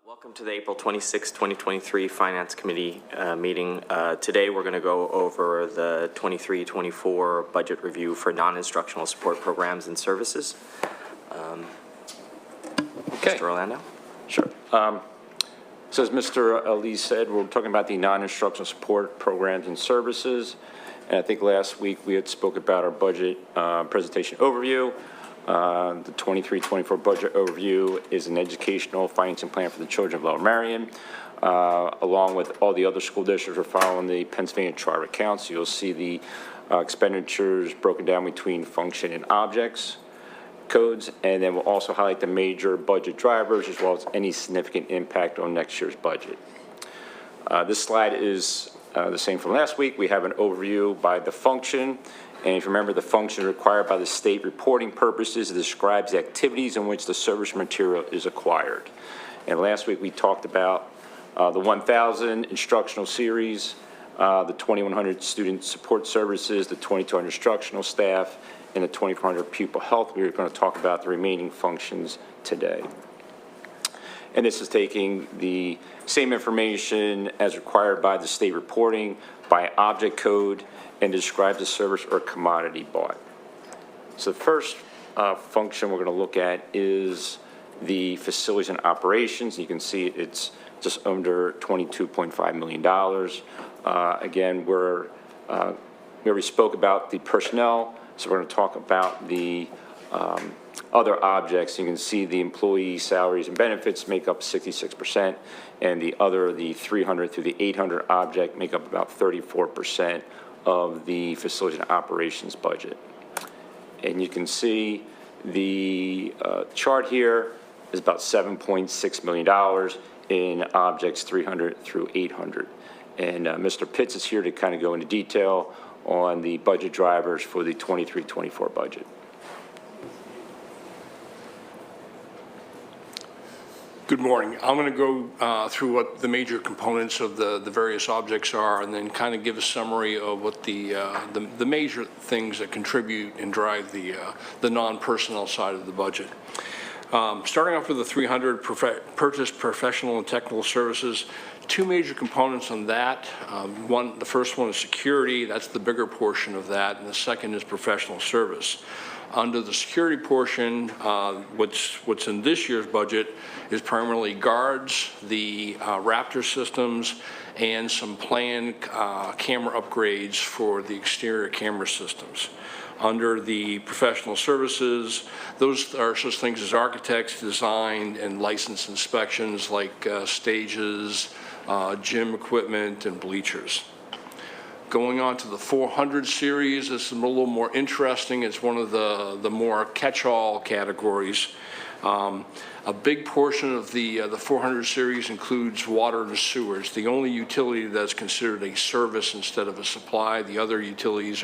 Welcome to the April 26, 2023 Finance Committee meeting. Today we're going to go over the 23-24 budget review for non-instructional support programs and services. Okay. Mr. Orlando? Sure. So as Mr. Ali said, we're talking about the non-instructional support programs and services. And I think last week we had spoke about our budget presentation overview. The 23-24 budget overview is an educational financing plan for the children of Lower Merion. Along with all the other school districts, we're following the Pennsylvania Charter accounts. You'll see the expenditures broken down between function and objects codes, and then we'll also highlight the major budget drivers as well as any significant impact on next year's budget. This slide is the same from last week. We have an overview by the function. And if you remember, the function required by the state reporting purposes describes the activities in which the service material is acquired. And last week we talked about the 1,000 instructional series, the 2,100 student support services, the 2,200 instructional staff, and the 2,400 pupil health. We're going to talk about the remaining functions today. And this is taking the same information as required by the state reporting by object code and describes the service or commodity bought. So the first function we're going to look at is the facilities and operations. You can see it's just under $22.5 million. Again, we already spoke about the personnel, so we're going to talk about the other objects. You can see the employee salaries and benefits make up 66%, and the 300 through the 800 object make up about 34% of the facilities and operations budget. And you can see the chart here is about $7.6 million in objects 300 through 800. And Mr. Pitts is here to kind of go into detail on the budget drivers for the 23-24 budget. Good morning. I'm going to go through what the major components of the various objects are, and then kind of give a summary of what the major things that contribute and drive the non-personnel side of the budget. Starting off with the 300 purchase professional and technical services, two major components on that. The first one is security. That's the bigger portion of that, and the second is professional service. Under the security portion, what's in this year's budget is primarily guards, the Raptor systems, and some planned camera upgrades for the exterior camera systems. Under the professional services, those are such things as architects, design, and license inspections like stages, gym equipment, and bleachers. Going on to the 400 series, this is a little more interesting. It's one of the more catch-all categories. A big portion of the 400 series includes water and sewers. The only utility that's considered a service instead of a supply. The other utilities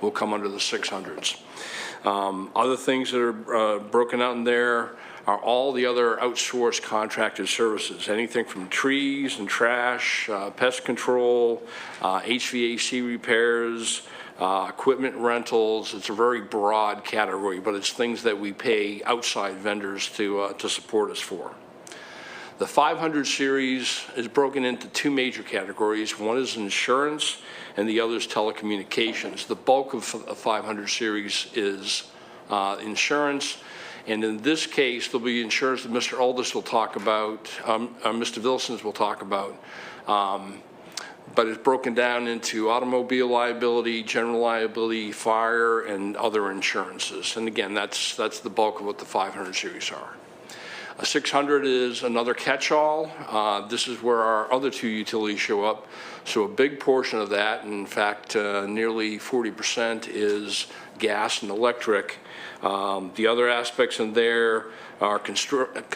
will come under the 600s. Other things that are broken out in there are all the other outsourced contracted services, anything from trees and trash, pest control, HVAC repairs, equipment rentals. It's a very broad category, but it's things that we pay outside vendors to support us for. The 500 series is broken into two major categories. One is insurance, and the other is telecommunications. The bulk of the 500 series is insurance. And in this case, there'll be insurance that Mr. Aldis will talk about, Mr. Vilsons will talk about, but it's broken down into automobile liability, general liability, fire, and other insurances. And again, that's the bulk of what the 500 series are. A 600 is another catch-all. This is where our other two utilities show up. So a big portion of that, in fact, nearly 40% is gas and electric. The other aspects in there are custodial,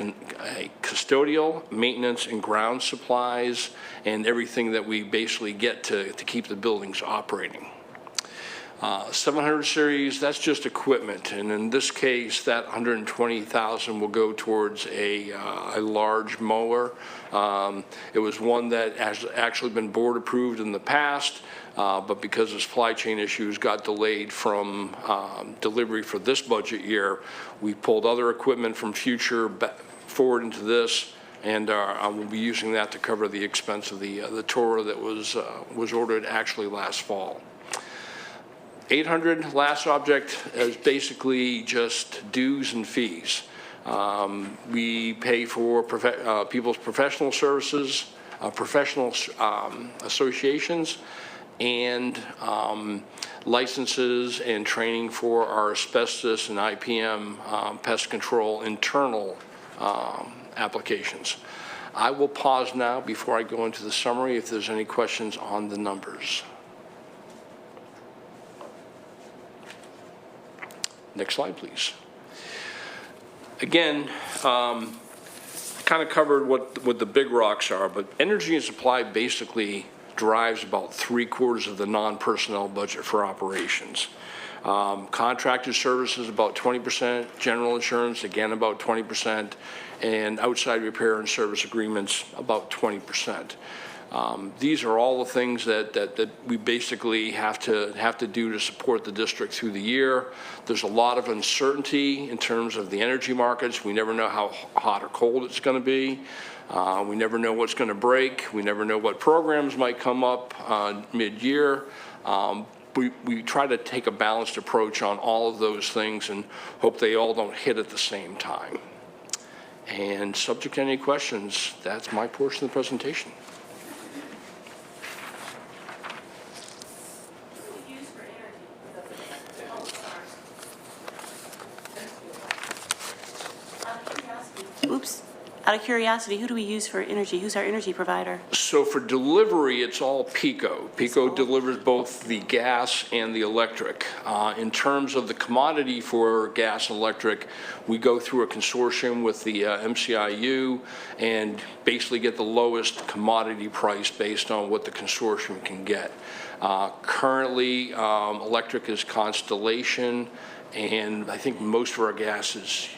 maintenance, and ground supplies, and everything that we basically get to keep the buildings operating. 700 series, that's just equipment, and in this case, that $120,000 will go towards a large mower. It was one that has actually been board approved in the past, but because of supply chain issues got delayed from delivery for this budget year. We pulled other equipment from future forward into this, and I will be using that to cover the expense of the tour that was ordered actually last fall. 800, last object, is basically just dues and fees. We pay for people's professional services, professional associations, and licenses and training for our asbestos and IPM pest control internal applications. I will pause now before I go into the summary if there's any questions on the numbers. Next slide, please. Again, kind of covered what the big rocks are, but energy and supply basically drives about 3/4 of the non-personnel budget for operations. Contracted services about 20%, general insurance again about 20%, and outside repair and service agreements about 20%. These are all the things that we basically have to do to support the district through the year. There's a lot of uncertainty in terms of the energy markets. We never know how hot or cold it's going to be. We never know what's going to break. We never know what programs might come up mid-year. We try to take a balanced approach on all of those things and hope they all don't hit at the same time. And subject to any questions, that's my portion of the presentation. Out of curiosity, who do we use for energy? Who's our energy provider? So for delivery, it's all PECO. PECO delivers both the gas and the electric. In terms of the commodity for gas and electric, we go through a consortium with the MCIU and basically get the lowest commodity price based on what the consortium can get. Currently, electric is Constellation, and I think most of our gas is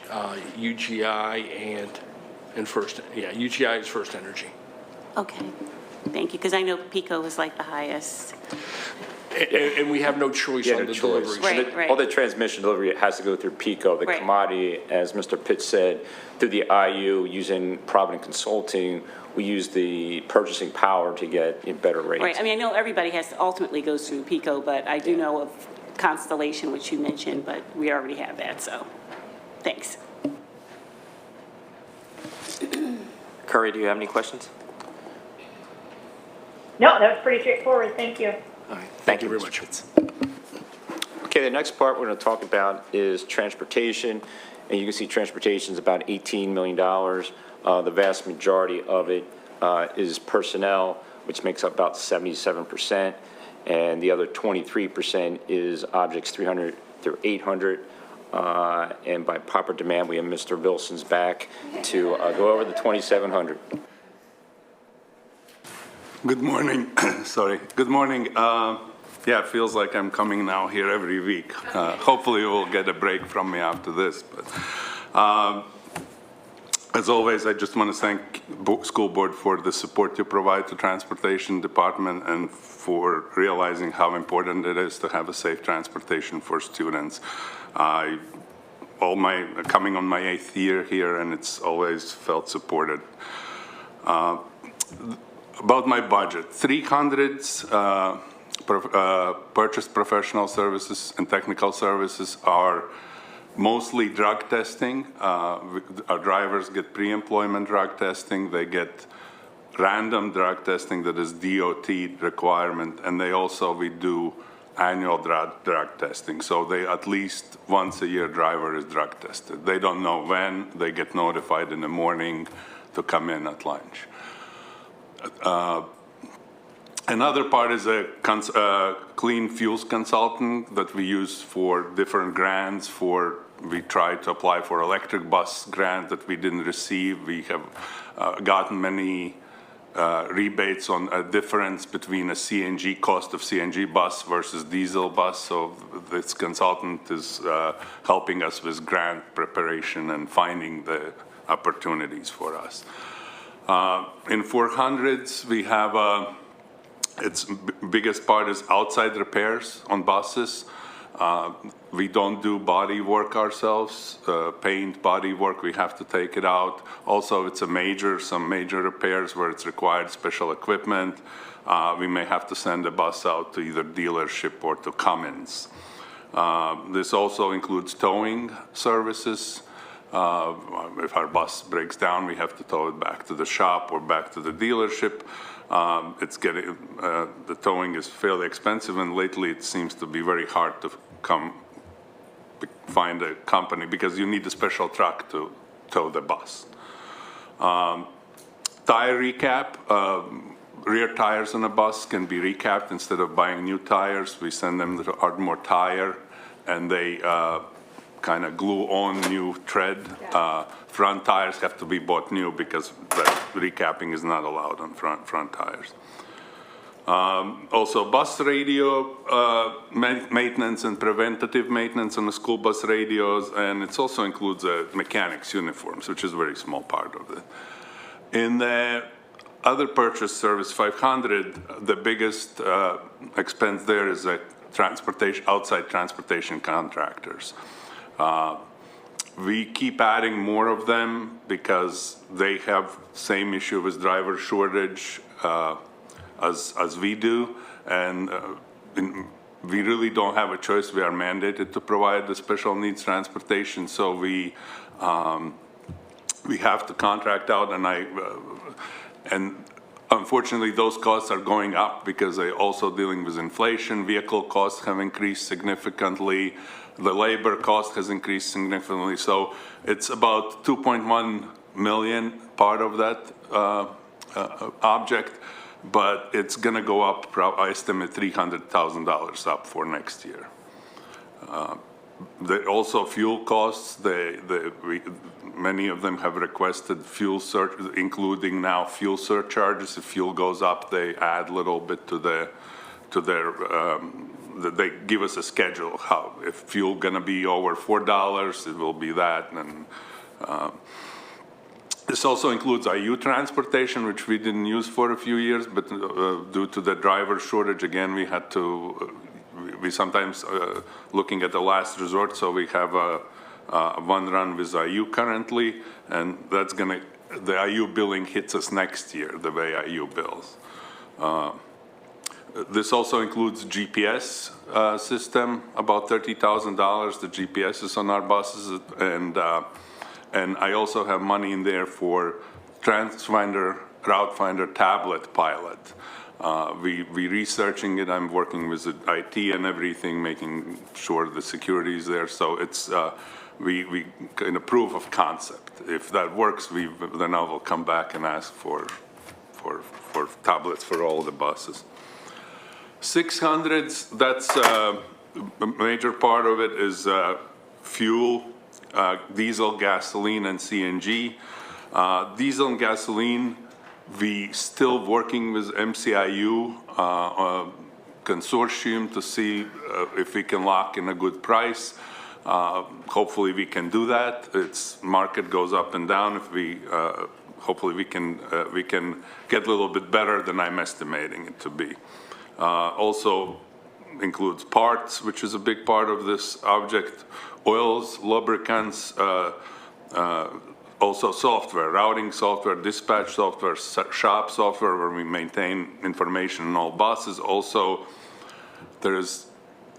UGI and First, UGI is First Energy. Okay, thank you, because I know PECO was like the highest. And we have no choice on the delivery. Right. All the transmission delivery has to go through PECO. The Right. commodity, as Mr. Pitts said, through the IU, using Provident Consulting, we use the purchasing power to get better rates. Right, I mean, I know everybody ultimately goes through PECO, but I do know of Constellation, which you mentioned, but we already have that, so thanks. Curry, do you have any questions? No, that was pretty straightforward. Thank you. All right, Thank you very much. Okay, the next part we're going to talk about is transportation, and you can see transportation is about $18 million. The vast majority of it is personnel, which makes up about 77%, and the other 23% is objects 300 through 800. And by proper demand, we have Mr. Wilson's back to go over the 2700. Good morning. Sorry. Good morning. Yeah, it feels like I'm coming now here every week. Hopefully we'll get a break from me after this. But as always, I just want to thank school board for the support you provide to transportation department and for realizing how important it is to have a safe transportation for students. Coming on my 8th year here, and it's always felt supported. About my budget, 300s purchased professional services and technical services are mostly drug testing. Our drivers get pre-employment drug testing. They get random drug testing that is DOT requirement, and we do annual drug testing. So they at least once a year driver is drug tested. They don't know when. They get notified in the morning to come in at lunch. Another part is a clean fuels consultant that we use for different grants. We tried to apply for electric bus grant that we didn't receive. We have gotten many rebates on a difference between a CNG cost of CNG bus versus diesel bus. So this consultant is helping us with grant preparation and finding the opportunities for us. In 400s, we have its biggest part is outside repairs on buses. We don't do body work ourselves, paint, body work, we have to take it out. Also, it's some major repairs where it's required special equipment. We may have to send a bus out to either dealership or to Cummins. This also includes towing services. If our bus breaks down, we have to tow it back to the shop or back to the dealership. The towing is fairly expensive, and lately it seems to be very hard to find a company because you need a special truck to tow the bus. Tire recap. Rear tires on a bus can be recapped. Instead of buying new tires, we send them to Ardmore Tire, and they kind of glue on new tread. Front tires have to be bought new because that recapping is not allowed on front tires. Also, bus radio maintenance and preventative maintenance on the school bus radios, and it also includes mechanics uniforms, which is a very small part of it. In the other purchase service 500, the biggest expense there is outside transportation contractors. We keep adding more of them because they have same issue with driver shortage as we do, and we really don't have a choice. We are mandated to provide the special needs transportation, so we have to contract out, and unfortunately those costs are going up because they're also dealing with inflation. Vehicle costs have increased significantly. The labor cost has increased significantly. So it's about 2.1 million part of that object, but it's going to go up, I estimate $300,000 up for next year. Also fuel costs, many of them have requested fuel including now fuel surcharges. If fuel goes up, they add a little bit to their they give us a schedule. If fuel going to be over $4, it will be that. And this also includes IU transportation, which we didn't use for a few years, but due to the driver shortage, again, we had to. We sometimes looking at the last resort, so we have one run with IU currently, and that's the IU billing hits us next year, the way IU bills. This also includes GPS system, about $30,000. The GPS is on our buses, and I also have money in there for TransFinder, Route Finder tablet pilot. We researching it. I'm working with the IT and everything, making sure the security is there. So it's we kind of proof of concept. If that works, then I will come back and ask for tablets for all the buses. 600s. That's a major part of it is fuel, diesel, gasoline, and CNG. Diesel and gasoline. We still working with MCIU consortium to see if we can lock in a good price. Hopefully we can do that. Its market goes up and down. If we hopefully we can get a little bit better than I'm estimating it to be. Also includes parts, which is a big part of this object. Oils, lubricants. Also software, routing software, dispatch software, shop software where we maintain information on all buses. Also, there's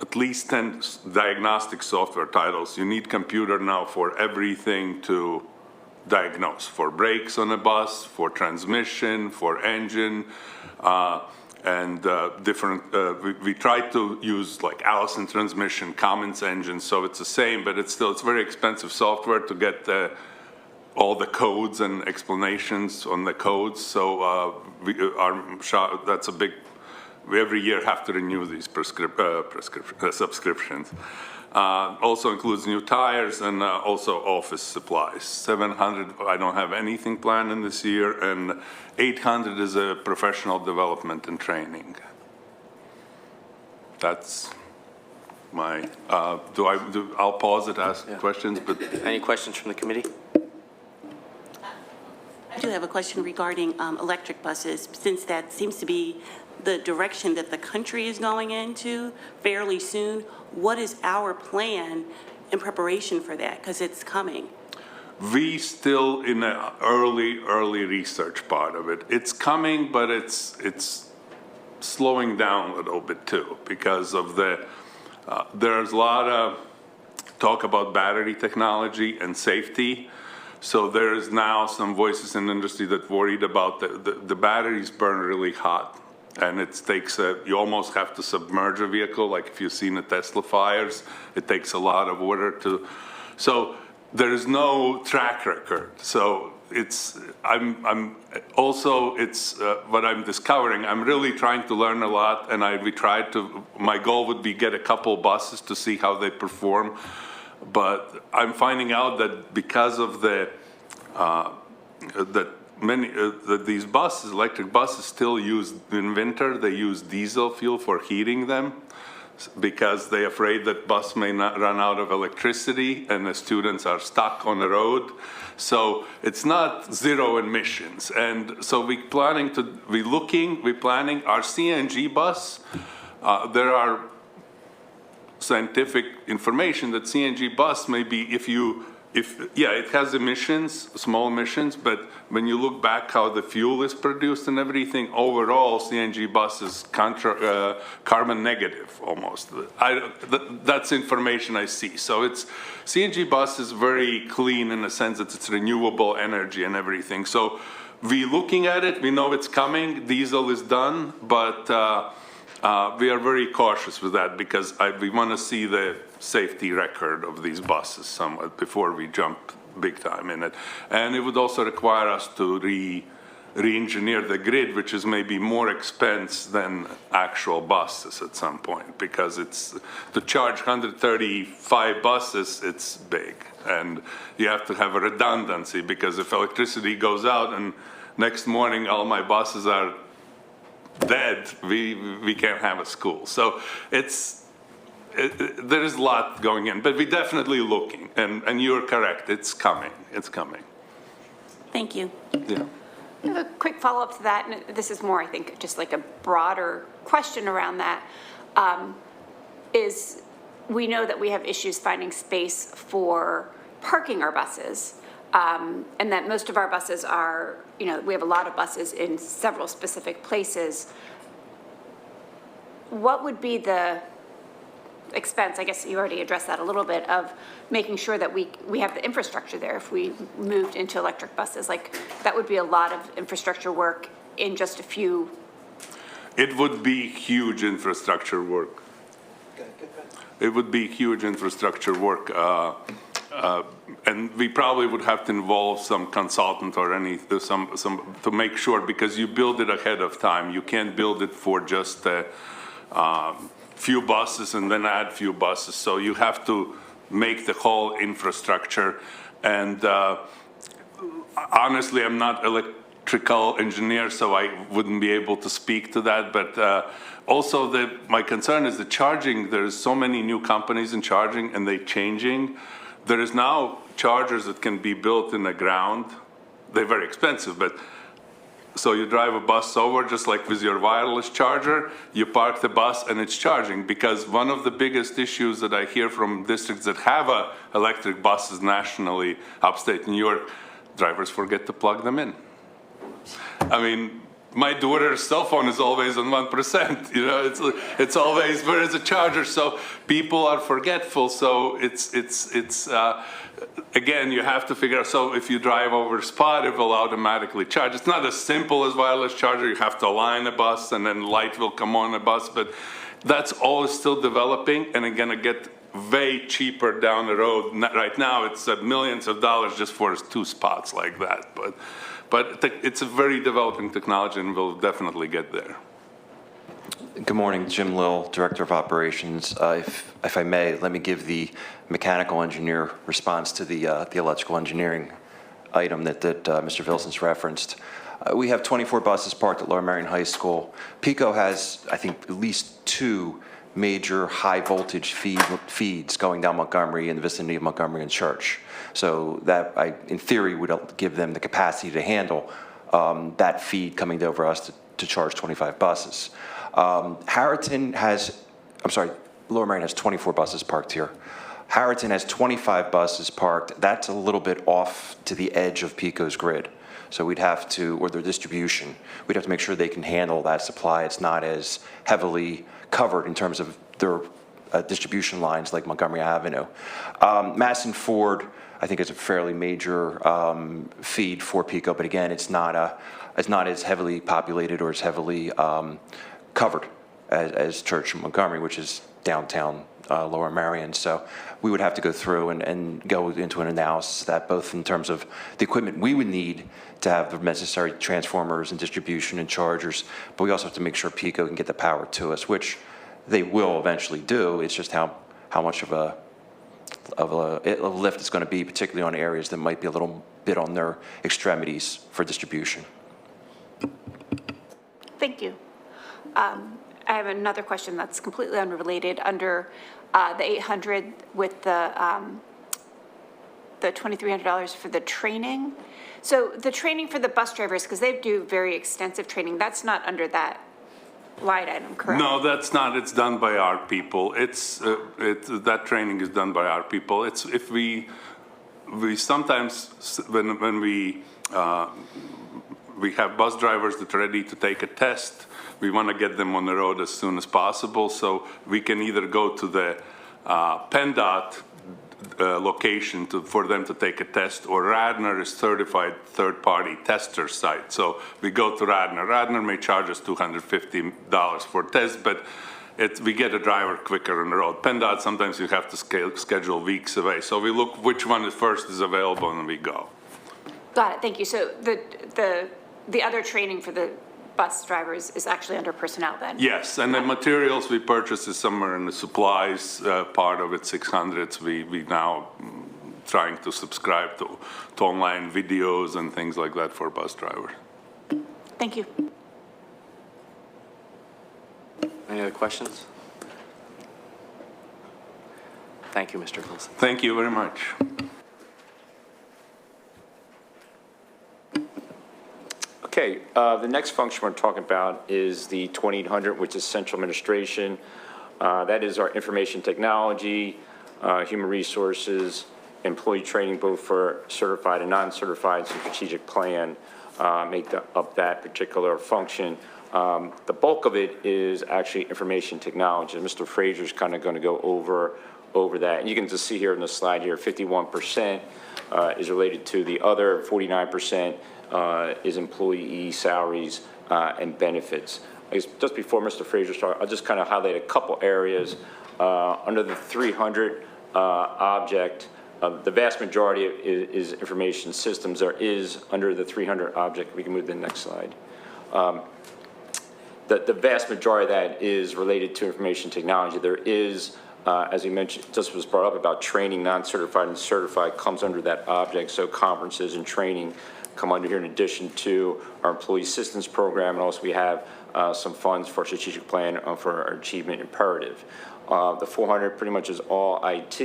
at least 10 diagnostic software titles. You need computer now for everything to diagnose, for brakes on a bus, for transmission, for engine, and different, we try to use like Allison transmission, Cummins engine, so it's the same, but it's very expensive software to get all the codes and explanations on the codes. So that's a big, we every year have to renew these subscriptions. Also includes new tires and also office supplies. 700, I don't have anything planned in this year, and 800 is a professional development and training. That's my, I'll pause it, ask questions, but. Any questions from the committee? I do have a question regarding electric buses, since that seems to be the direction that the country is going into fairly soon, what is our plan in preparation for that? Because it's coming. We still in the early research part of it. It's coming, but it's slowing down a little bit too because of there's a lot of talk about battery technology and safety. So there is now some voices in the industry that worried about the batteries burn really hot, and it takes you almost have to submerge a vehicle. Like if you've seen the Tesla fires, it takes a lot of water to. So there is no track record. So I'm also what I'm discovering. I'm really trying to learn a lot, and we tried to. My goal would be get a couple buses to see how they perform. But I'm finding out that because of that these buses, electric buses, still use in winter. They use diesel fuel for heating them because they're afraid that bus may not run out of electricity and the students are stuck on the road. So it's not zero emissions. And so we're planning our CNG bus. There are scientific information that CNG bus may be it has emissions, small emissions, but when you look back how the fuel is produced and everything, overall CNG bus is carbon negative almost. That's information I see. So CNG bus is very clean in the sense that it's renewable energy and everything. So we're looking at it, we know it's coming, diesel is done, but we are very cautious with that because we want to see the safety record of these buses somewhat before we jump big time in it. And it would also require us to re-engineer the grid, which is maybe more expense than actual buses at some point, because to charge 135 buses, it's big. And you have to have a redundancy, because if electricity goes out and next morning all my buses are dead, we can't have a school. So there is a lot going in, but we're definitely looking, and you're correct, it's coming. Thank you. Yeah. A quick follow-up to that, and this is more, I think, just like a broader question around that, is we know that we have issues finding space for parking our buses, and that most of our buses are, we have a lot of buses in several specific places. What would be the expense, I guess you already addressed that a little bit, of making sure that we have the infrastructure there if we moved into electric buses? Like, that would be a lot of infrastructure work in just a few. It would be huge infrastructure work. It would be huge infrastructure work. And we probably would have to involve some consultant or some to make sure, because you build it ahead of time. You can't build it for just few buses and then add few buses. So you have to make the whole infrastructure. And honestly, I'm not electrical engineer, so I wouldn't be able to speak to that. But also my concern is the charging. There's so many new companies in charging, and they're changing. There is now chargers that can be built in the ground. They're very expensive, but so you drive a bus over, just like with your wireless charger, you park the bus and it's charging. Because one of the biggest issues that I hear from districts that have electric buses nationally, upstate New York, drivers forget to plug them in. I mean, my daughter's cell phone is always on 1%. It's always, where is the charger? So people are forgetful. So it's again, you have to figure out. So if you drive over a spot, it will automatically charge. It's not as simple as wireless charger. You have to align a bus, and then light will come on the bus. But that's all still developing, and it's gonna get way cheaper down the road. Right now, it's millions of dollars just for 2 spots like that. But it's a very developing technology, and we'll definitely get there. Good morning, Jim Lill, Director of Operations. If I may, let me give the mechanical engineer response to the electrical engineering item that Mr. Vilson's referenced. We have 24 buses parked at Lower Merion High School. PECO has, I think, at least 2 major high voltage feeds going down Montgomery in the vicinity of Montgomery and Church. So that, in theory, would give them the capacity to handle that feed coming over us to charge 25 buses. Harriton has, I'm sorry, Lower Merion has 24 buses parked here. Harriton has 25 buses parked. That's a little bit off to the edge of PECO's grid. So we'd have to, or their distribution, we'd have to make sure they can handle that supply. It's not as heavily covered in terms of their distribution lines like Montgomery Avenue. Madison Ford, I think, is a fairly major feed for PECO, but again, it's not as heavily populated or as heavily covered as Church and Montgomery, which is downtown Lower Merion. So we would have to go through and go into an analysis of that, both in terms of the equipment we would need to have the necessary transformers and distribution and chargers, but we also have to make sure PECO can get the power to us, which they will eventually do. It's just how much of a lift it's going to be, particularly on areas that might be a little bit on their extremities for distribution. Thank you. I have another question that's completely unrelated. Under the 800 with the $2,300 for the training. So the training for the bus drivers, because they do very extensive training, that's not under that line item, correct? No, that's not. It's done by our people. That training is done by our people. It's if we sometimes when we have bus drivers that are ready to take a test, we want to get them on the road as soon as possible. So we can either go to the PennDOT location for them to take a test, or Radnor is certified third-party tester site. So we go to Radnor. Radnor may charge us $250 for test, but we get a driver quicker on the road. PennDOT, sometimes you have to schedule weeks away. So we look which one first is available and we go. Got it, thank you. So the other training for the bus drivers is actually under personnel then? Yes, and the materials we purchase is somewhere in the supplies part of it, 600s. We now trying to subscribe to online videos and things like that for bus drivers. Thank you. Any other questions? Thank you, Mr. Wilson. Thank you very much. Okay, the next function we're talking about is the 2800, which is central administration. That is our information technology, human resources, employee training, both for certified and non-certified, some strategic plan make up that particular function. The bulk of it is actually information technology. Mr. Fraser is kind of going to go over that. And you can just see here in the slide here, 51% is related to the other, 49% is employee salaries and benefits. I guess just before Mr. Fraser starts, I'll just kind of highlight a couple areas. Under the 300 object, the vast majority is information systems. There is, under the 300 object, we can move to the next slide. The vast majority of that is related to information technology. There is, as you mentioned, just was brought up about training, non-certified and certified comes under that object. So conferences and training come under here in addition to our employee assistance program, and also we have some funds for strategic plan for our achievement imperative. The 400 pretty much is all IT.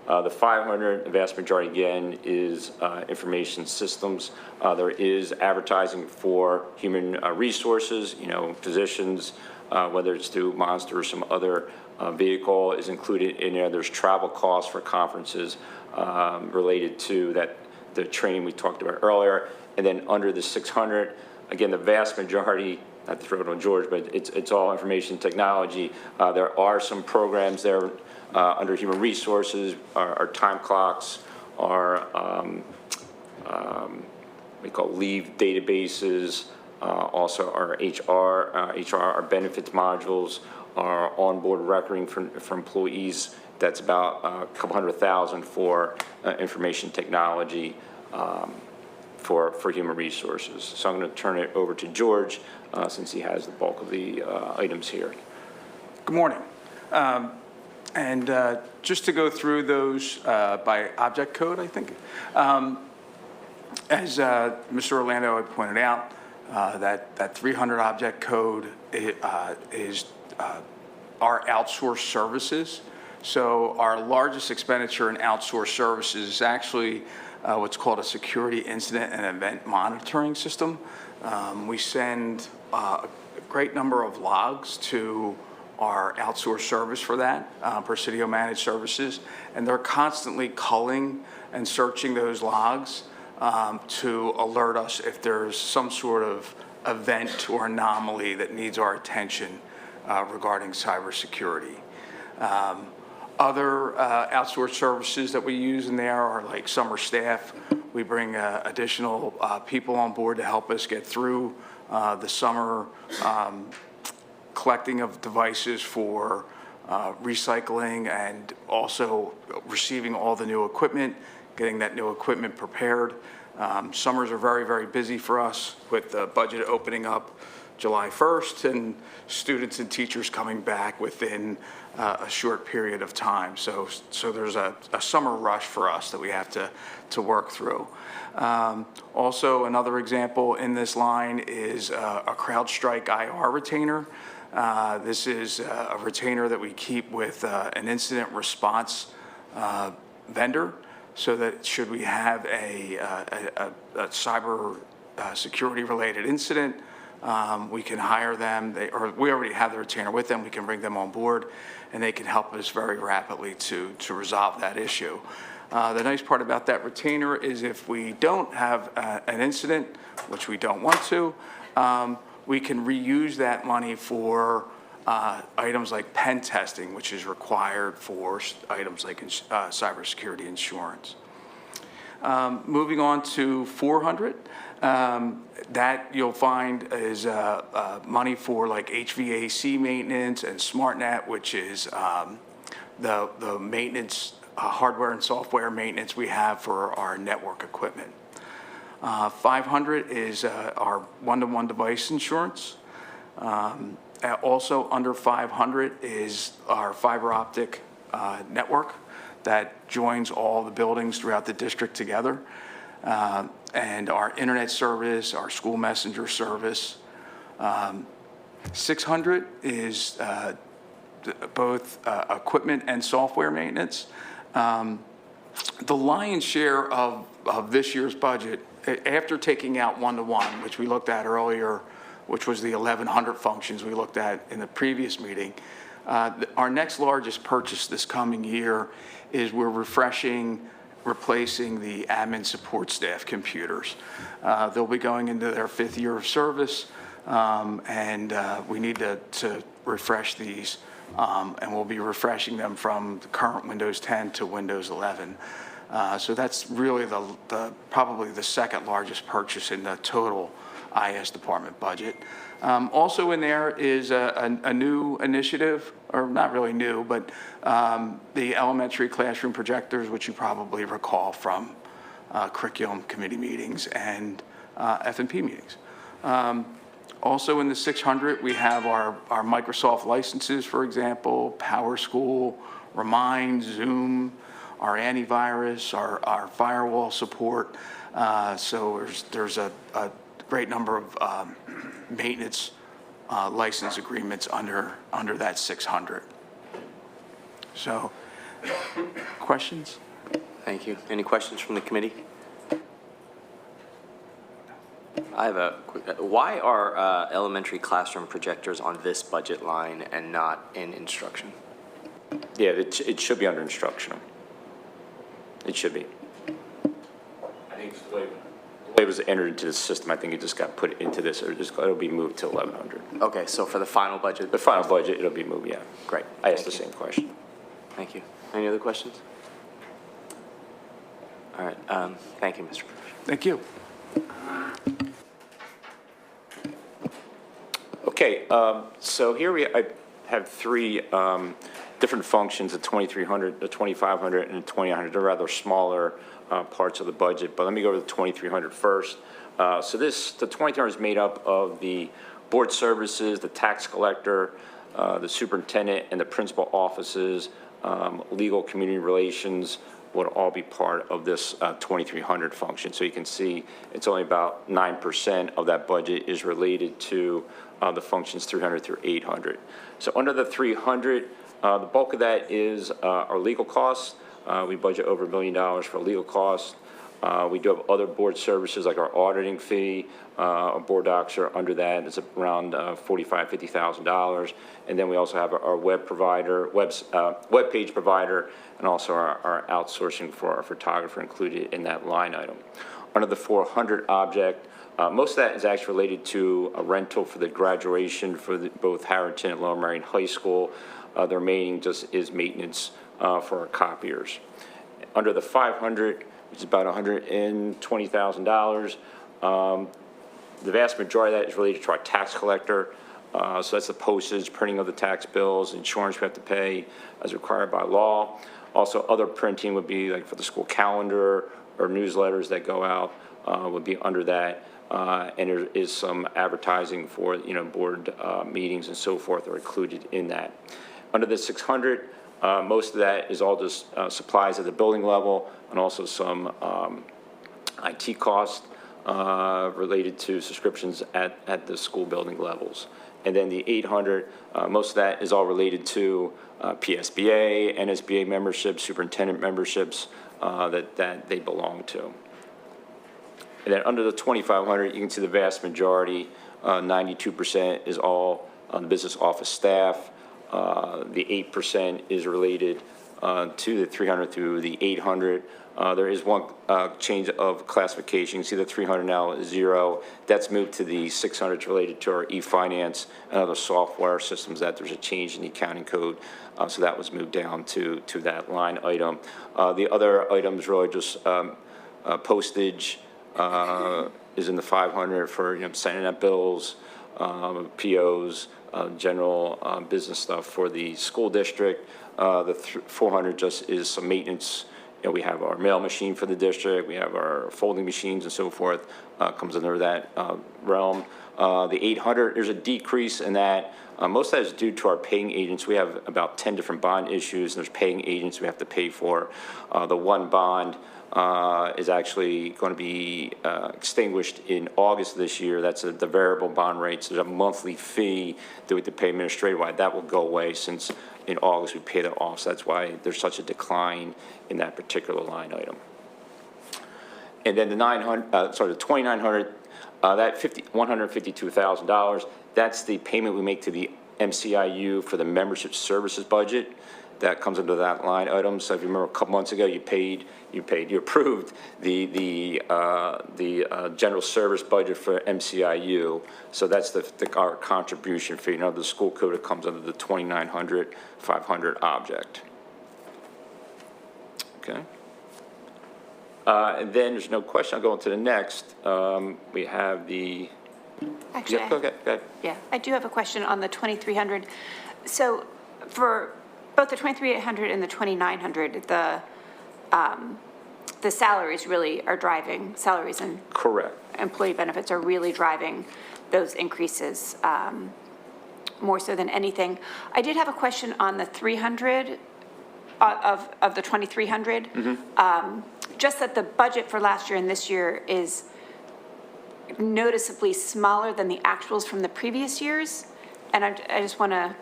The 500, the vast majority again is information systems. There is advertising for human resources, positions, whether it's through Monster or some other vehicle is included in there. There's travel costs for conferences related to that. The training we talked about earlier, and then under the 600, again, the vast majority, not to throw it on George, but it's all information technology. There are some programs there under human resources, our time clocks, our we call leave databases, also our HR, our benefits modules, our onboard recording for employees. That's about a couple $100,000 for information technology for human resources. So I'm going to turn it over to George since he has the bulk of the items here. Good morning. And just to go through those by object code, I think. As Mr. Orlando had pointed out, that 300 object code is our outsourced services. So our largest expenditure in outsourced services is actually what's called a security incident and event monitoring system. We send a great number of logs to our outsourced service for that, Presidio Managed Services, and they're constantly culling and searching those logs to alert us if there's some sort of event or anomaly that needs our attention regarding cybersecurity. Other outsourced services that we use in there are like summer staff. We bring additional people on board to help us get through the summer collecting of devices for recycling and also receiving all the new equipment, getting that new equipment prepared. Summers are very, very busy for us with the budget opening up July 1st and students and teachers coming back within a short period of time. So there's a summer rush for us that we have to work through. Also, another example in this line is a CrowdStrike IR retainer. This is a retainer that we keep with an incident response vendor, so that should we have a cyber security related incident, we can hire them, or we already have the retainer with them, we can bring them on board, and they can help us very rapidly to resolve that issue. The nice part about that retainer is if we don't have an incident, which we don't want to, we can reuse that money for items like pen testing, which is required for items like cybersecurity insurance. Moving on to 400, that you'll find is money for like HVAC maintenance and SmartNet, which is the maintenance, hardware and software maintenance we have for our network equipment. 500 is our one-to-one device insurance. Also under 500 is our fiber optic network that joins all the buildings throughout the district together. And our internet service, our school messenger service. 600 is both equipment and software maintenance. The lion's share of this year's budget, after taking out one-to-one, which we looked at earlier, which was the 1,100 functions we looked at in the previous meeting, our next largest purchase this coming year is we're replacing the admin support staff computers. They'll be going into their 5th year of service, and we need to refresh these, and we'll be refreshing them from the current Windows 10 to Windows 11. So that's really probably the second largest purchase in the total IS department budget. Also in there is a new initiative, or not really new, but the elementary classroom projectors, which you probably recall from curriculum committee meetings and F&P meetings. Also in the 600, we have our Microsoft licenses, for example, PowerSchool, Remind, Zoom, our antivirus, our firewall support. So there's a great number of maintenance license agreements under that 600. So, questions? Thank you. Any questions from the committee? I have a quick, why are elementary classroom projectors on this budget line and not in instruction? Yeah, it should be under instructional. It should be. I think it's the way it was entered into the system. I think it just got put into this, or it'll be moved to 1,100. Okay, so for the final budget? The final budget, it'll be moved, yeah. Great. I asked the same question. Thank you. Any other questions? All right, thank you, Mr. Pruitt. Thank you. Okay, so here I have three different functions, the 2,300, the 2,500, and the 2,900. They're rather smaller parts of the budget, but let me go to the 2,300 first. So the 2,300 is made up of the board services, the tax collector, the superintendent, and the principal offices, legal, community relations would all be part of this 2,300 function. So you can see it's only about 9% of that budget is related to the functions 300 through 800. So under the 300, the bulk of that is our legal costs. We budget over $1 million for legal costs. We do have other board services like our auditing fee. Our board docs are under that. It's around $45,000, $50,000. And then we also have our web provider, web page provider, and also our outsourcing for our photographer included in that line item. Under the 400 object, most of that is actually related to a rental for the graduation for both Harrington and Lower Merion High School. The remaining just is maintenance for our copiers. Under the 500, which is about $120,000, the vast majority of that is related to our tax collector. So that's the postage, printing of the tax bills, insurance we have to pay as required by law. Also, other printing would be like for the school calendar or newsletters that go out would be under that. And there is some advertising for, board meetings and so forth are included in that. Under the 600, most of that is all just supplies at the building level and also some IT costs related to subscriptions at the school building levels. And then the 800, most of that is all related to PSBA, NSBA memberships, superintendent memberships that they belong to. And then under the 2,500, you can see the vast majority, 92% is all on the business office staff. The 8% is related to the 300 through the 800. There is one change of classification. You can see the 300 now is 0. That's moved to the 600 related to our e-finance and other software systems that there's a change in the accounting code. So that was moved down to that line item. The other items really just postage is in the 500 for sending out bills, POs, general business stuff for the school district. The 400 just is some maintenance. We have our mail machine for the district. We have our folding machines and so forth. Comes under that realm. The 800, there's a decrease in that. Most of that is due to our paying agents. We have about 10 different bond issues, and there's paying agents we have to pay for. The one bond is actually going to be extinguished in August of this year. That's the variable bond rate. So there's a monthly fee that we have to pay administrative-wide. That will go away since in August we pay that off. So that's why there's such a decline in that particular line item. And then the 2,900, that $152,000, that's the payment we make to the MCIU for the membership services budget. That comes into that line item. So if you remember a couple months ago, you approved the general service budget for MCIU. So that's our contribution fee. Now the school code, it comes under the 2,900, 500 object. Okay. And then there's no question. I'll go on to the next. We have the. Actually, Yeah, go ahead. yeah, I do have a question on the 2,300. So for both the 2,300 and the 2,900, the salaries really are driving, salaries and Correct. employee benefits are really driving those increases more so than anything. I did have a question on the 300 of the 2,300. Just that the budget for last year and this year is noticeably smaller than the actuals from the previous years, and I just want to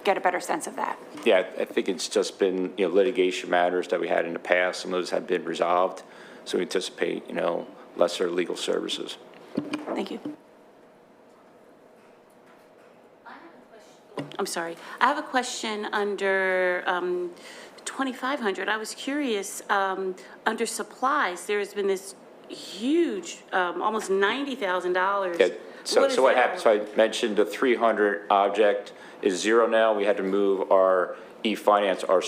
get a better sense of that. Yeah, I think it's just been, litigation matters that we had in the past. Some of those have been resolved. So we anticipate, lesser legal services. Thank you. I'm sorry. I have a question under 2,500. I was curious, under supplies, there's been this huge, almost $90,000. Yeah, so what happened, so I mentioned the 300 object is 0 now. We had to move our e-finance, our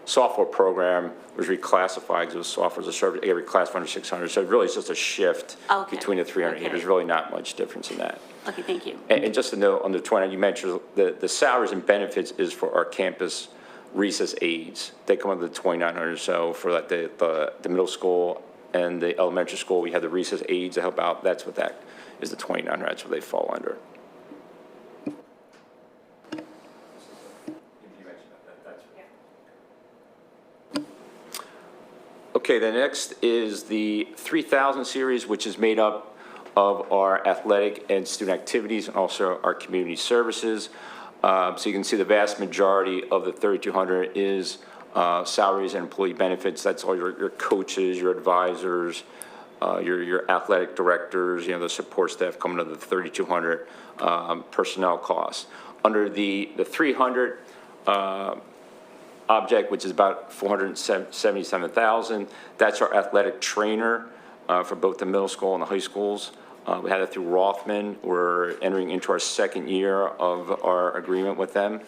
software program was reclassified because it was software as a service. It got reclassified under 600. So really it's just a shift between the 300. Okay. There's really not much difference in that. Okay, thank you. And just to note, on the 20, you mentioned the salaries and benefits is for our campus recess aides. They come under the 2,900. So for like the middle school and the elementary school, we have the recess aides to help out. That's what that is, the 2,900. That's what they fall under. Okay, the next is the 3,000 series, which is made up of our athletic and student activities and also our community services. So you can see the vast majority of the 3,200 is salaries and employee benefits, that's all your coaches, your advisors, your athletic directors, the support staff coming to the 3,200 personnel costs. Under the 300 object, which is about 477,000, that's our athletic trainer for both the middle school and the high schools. We had it through Rothman. We're entering into our second year of our agreement with them.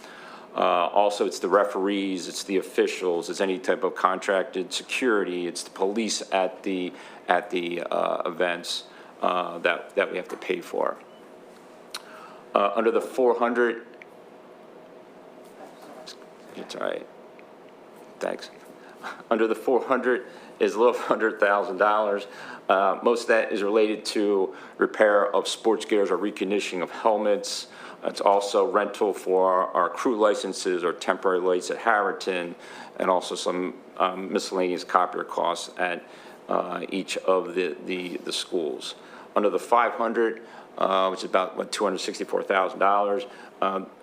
Also, it's the referees, it's the officials, it's any type of contracted security, it's the police at the events that we have to pay for. Under the 400, it's all right. Thanks. Under the 400 is a little over $100,000. Most of that is related to repair of sports gears or reconditioning of helmets. It's also rental for our crew licenses or temporary lights at Harriton, and also some miscellaneous copier costs at each of the schools. Under the 500, which is about $264,000,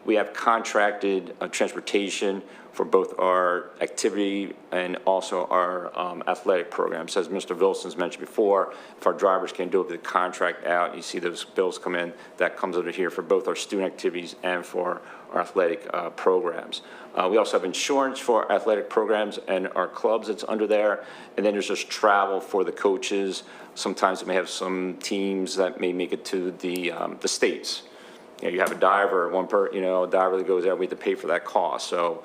we have contracted transportation for both our activity and also our athletic programs. As Mr. Wilson's mentioned before, if our drivers can't do it with the contract out, you see those bills come in, that comes under here for both our student activities and for our athletic programs. We also have insurance for athletic programs and our clubs that's under there. And then there's just travel for the coaches. Sometimes we may have some teams that may make it to the states. You have a diver, a diver that goes out, we have to pay for that cost. So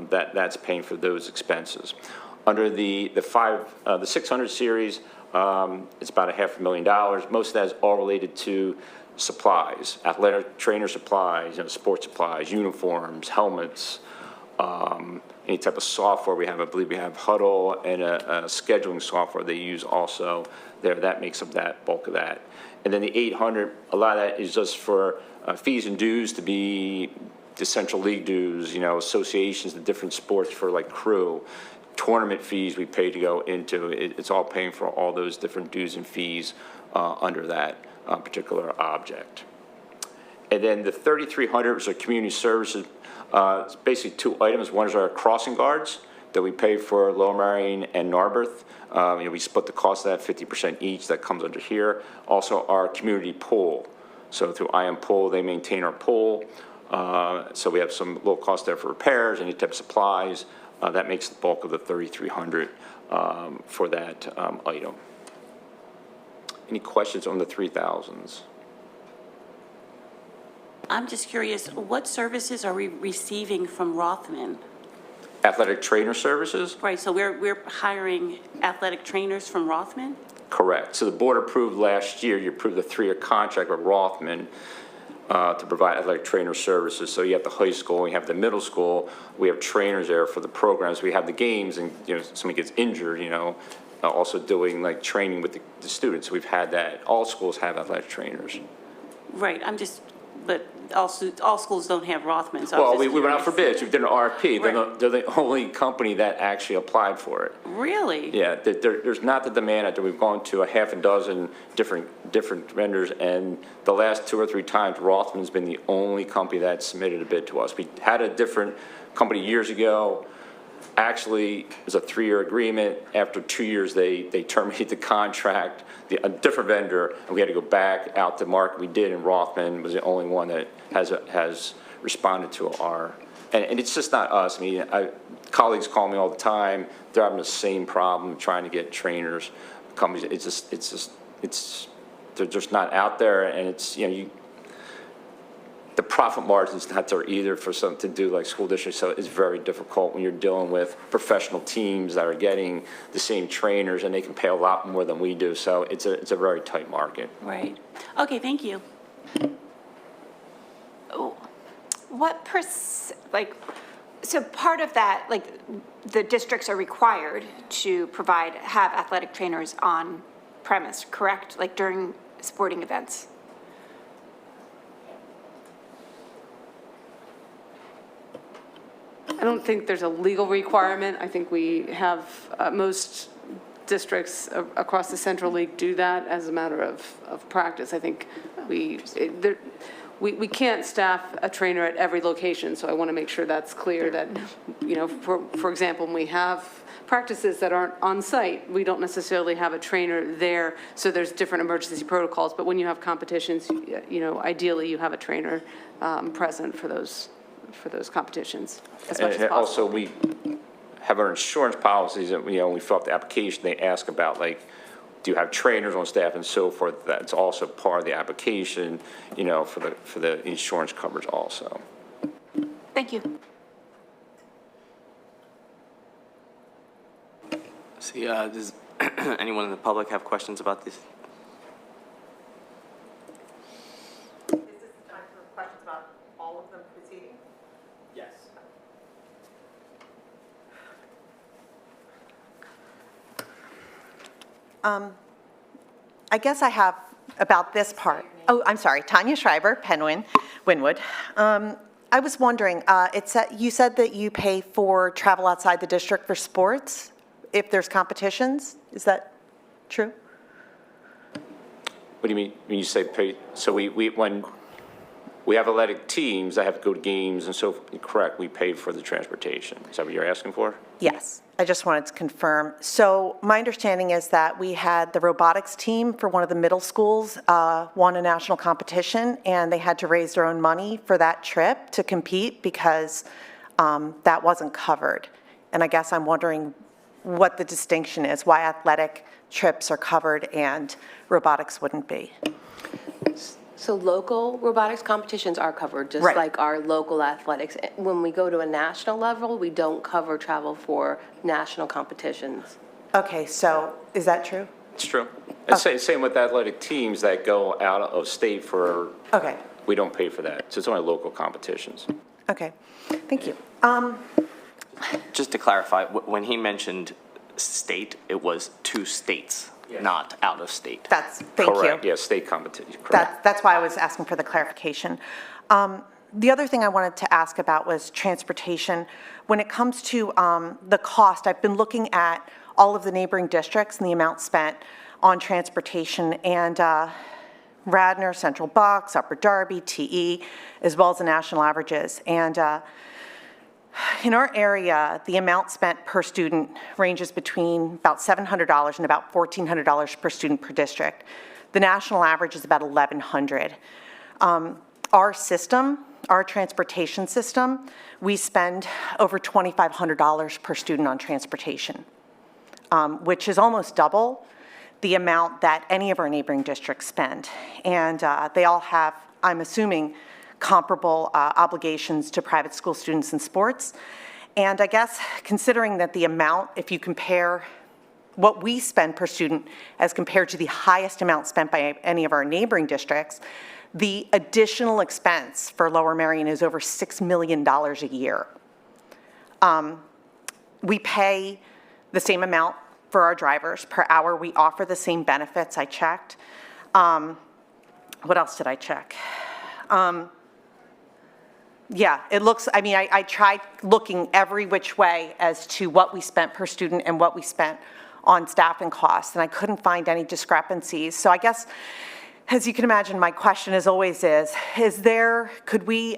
that's paying for those expenses. Under the 600 series, it's about $500,000. Most of that is all related to supplies, athletic trainer supplies, sports supplies, uniforms, helmets, any type of software we have. I believe we have Huddle and a scheduling software they use also there. That makes up that bulk of that. And then the 800, a lot of that is just for fees and dues to be the Central League dues, associations, the different sports for like crew, tournament fees we pay to go into. It's all paying for all those different dues and fees under that particular object. And then the 3,300 is our community services. It's basically two items. One is our crossing guards that we pay for Lower Marion and Narberth. We split the cost of that 50% each. That comes under here. Also, our community pool. So through IM Pool, they maintain our pool. So we have some low cost there for repairs, any type of supplies. That makes the bulk of the 3,300 for that item. Any questions on the 3,000s? I'm just curious, what services are we receiving from Rothman? Athletic trainer services? Right, so we're hiring athletic trainers from Rothman? Correct. So the board approved last year, you approved a 3-year contract with Rothman to provide athletic trainer services. So you have the high school, you have the middle school, we have trainers there for the programs, we have the games, and somebody gets injured, also doing like training with the students. We've had that. All schools have athletic trainers. Right, but all schools don't have Rothman, so Well, we went out for bids. We did an RFP. Right. They're the only company that actually applied for it. Really? Yeah, there's not the demand out there. We've gone to a half a dozen different vendors, and the last 2 or 3 times, Rothman's been the only company that submitted a bid to us. We had a different company years ago. Actually, it was a 3-year agreement. After 2 years, they terminated the contract, a different vendor, and we had to go back out to market. We did, and Rothman was the only one that has responded to our, and it's just not us. I mean, colleagues call me all the time. They're having the same problem trying to get trainers. Companies, they're just not out there, and it's, the profit margin's not there either for something to do like school districts, so it's very difficult when you're dealing with professional teams that are getting the same trainers, and they can pay a lot more than we do, so it's a very tight market. Right. Okay, thank you. What so part of that, the districts are required to have athletic trainers on premise, correct? Like during sporting events? I don't think there's a legal requirement. I think we have, most districts across the Central League do that as a matter of practice. I think we can't staff a trainer at every location, so I want to make sure that's clear that, for example, when we have practices that aren't on site, we don't necessarily have a trainer there, so there's different emergency protocols, but when you have competitions, ideally you have a trainer present for those competitions as much as And possible. also, we have our insurance policies, and, when we fill out the application, they ask about, like, do you have trainers on staff and so forth? That's also part of the application, for the insurance coverage also. Thank you. See, does anyone in the public have questions about this? Is this the time for questions about all of them proceeding? Yes. I guess I have about this part. Oh, I'm sorry, Tanya Schreiber, Winwood. I was wondering, you said that you pay for travel outside the district for sports if there's competitions. Is that true? What do you mean when you say pay? So when we have athletic teams that have to go to games and so forth, correct, we pay for the transportation. Is that what you're asking for? Yes, I just wanted to confirm. So my understanding is that we had the robotics team for one of the middle schools won a national competition, and they had to raise their own money for that trip to compete because that wasn't covered. And I guess I'm wondering what the distinction is, why athletic trips are covered and robotics wouldn't be. So local robotics competitions are covered, just Right. like our local athletics. When we go to a national level, we don't cover travel for national competitions. Okay, so is that true? It's true. It's same with athletic teams that go out of state for, Okay, we don't pay for that. So it's only local competitions. okay, thank you. Just to clarify, when he mentioned state, it was 2 states, not out of state. Thank you. Correct, yeah, state competition, correct. That's why I was asking for the clarification. The other thing I wanted to ask about was transportation. When it comes to the cost, I've been looking at all of the neighboring districts and the amount spent on transportation, and Radnor, Central Bucks, Upper Darby, TE, as well as the national averages. And in our area, the amount spent per student ranges between about $700 and about $1,400 per student per district. The national average is about $1,100. Our system, our transportation system, we spend over $2,500 per student on transportation, which is almost double the amount that any of our neighboring districts spend. And they all have, I'm assuming, comparable obligations to private school students in sports. And I guess considering that the amount, if you compare what we spend per student as compared to the highest amount spent by any of our neighboring districts, the additional expense for Lower Merion is over $6 million a year. We pay the same amount for our drivers per hour. We offer the same benefits, I checked. What else did I check? Yeah, it looks, I tried looking every which way as to what we spent per student and what we spent on staffing costs, and I couldn't find any discrepancies. So I guess, as you can imagine, my question as always could we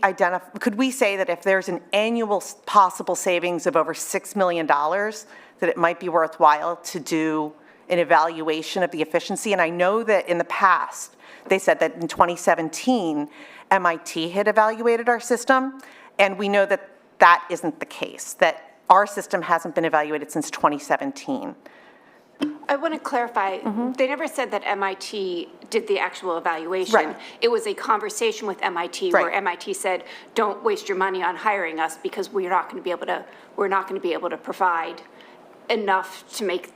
say that if there's an annual possible savings of over $6 million, that it might be worthwhile to do an evaluation of the efficiency? And I know that in the past, they said that in 2017, MIT had evaluated our system, and we know that that isn't the case, that our system hasn't been evaluated since 2017. I want to clarify, they never said that MIT did the actual evaluation. Right. It was a conversation with MIT Right. where MIT said, don't waste your money on hiring us because we're not going to be able to provide enough to make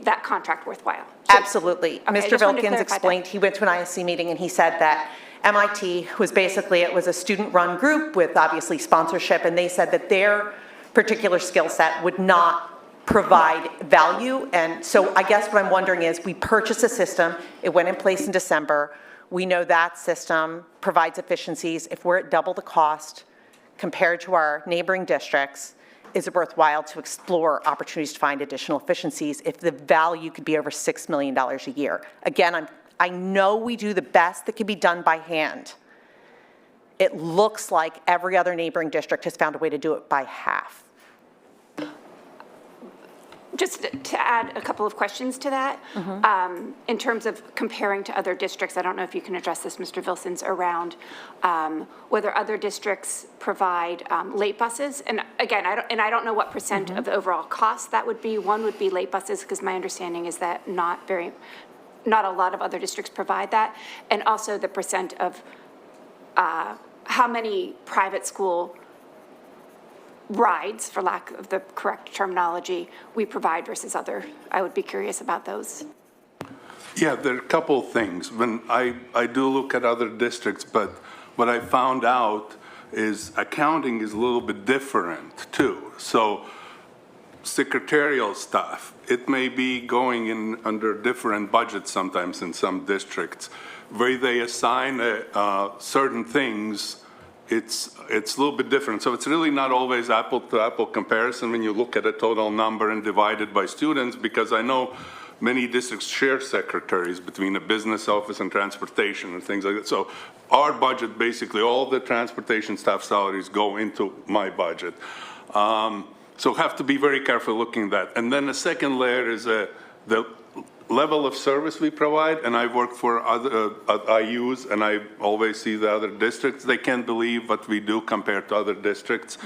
that contract worthwhile. So- Absolutely. Okay, I Mr. just wanted to Vilkins clarify explained, he went to an ISC meeting and he said that MIT was basically, it was a student-run group with obviously sponsorship, and they said that their particular skill set would not provide value. And so I guess what I'm wondering is, we purchased a system, it went in place in December. We know that system provides efficiencies. If we're at double the cost compared to our neighboring districts, is it worthwhile to explore opportunities to find additional efficiencies if the value could be over $6 million a year? Again, I know we do the best that can be done by hand, it looks like every other neighboring district has found a way to do it by half. Just to add a couple of questions to that, in terms of comparing to other districts, I don't know if you can address this, Mr. Vilsons, around whether other districts provide late buses. And again, I don't know what percent of the overall cost that would be. One would be late buses, because my understanding is that not a lot of other districts provide that. And also the percent of how many private school rides, for lack of the correct terminology, we provide versus other. I would be curious about those. Yeah, there are a couple things. When I do look at other districts, but what I found out is accounting is a little bit different too. So secretarial staff, it may be going in under different budgets sometimes in some districts, where they assign certain things. It's a little bit different. So it's really not always apple-to-apple comparison when you look at a total number and divide it by students, because I know many districts share secretaries between the business office and transportation and things like that. So our budget, basically, all the transportation staff salaries go into my budget. So have to be very careful looking at that. And then the second layer is the level of service we provide, and I've worked for other IUs, and I always see the other districts. They can't believe what we do compared to other districts.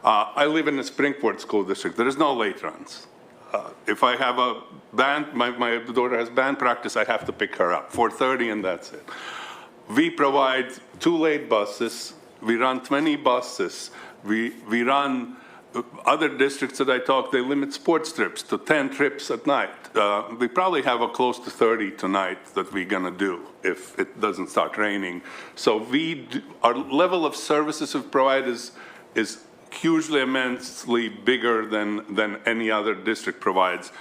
I live in a Springport school district. There is no late runs. If I have a band, my daughter has band practice, I have to pick her up, 4:30, and that's it. We provide 2 late buses. We run 20 buses. We run. Other districts that I talk, they limit sports trips to 10 trips at night. We probably have a close to 30 tonight that we're gonna do if it doesn't start raining. So our level of services we provide is hugely, immensely bigger than any other district provides.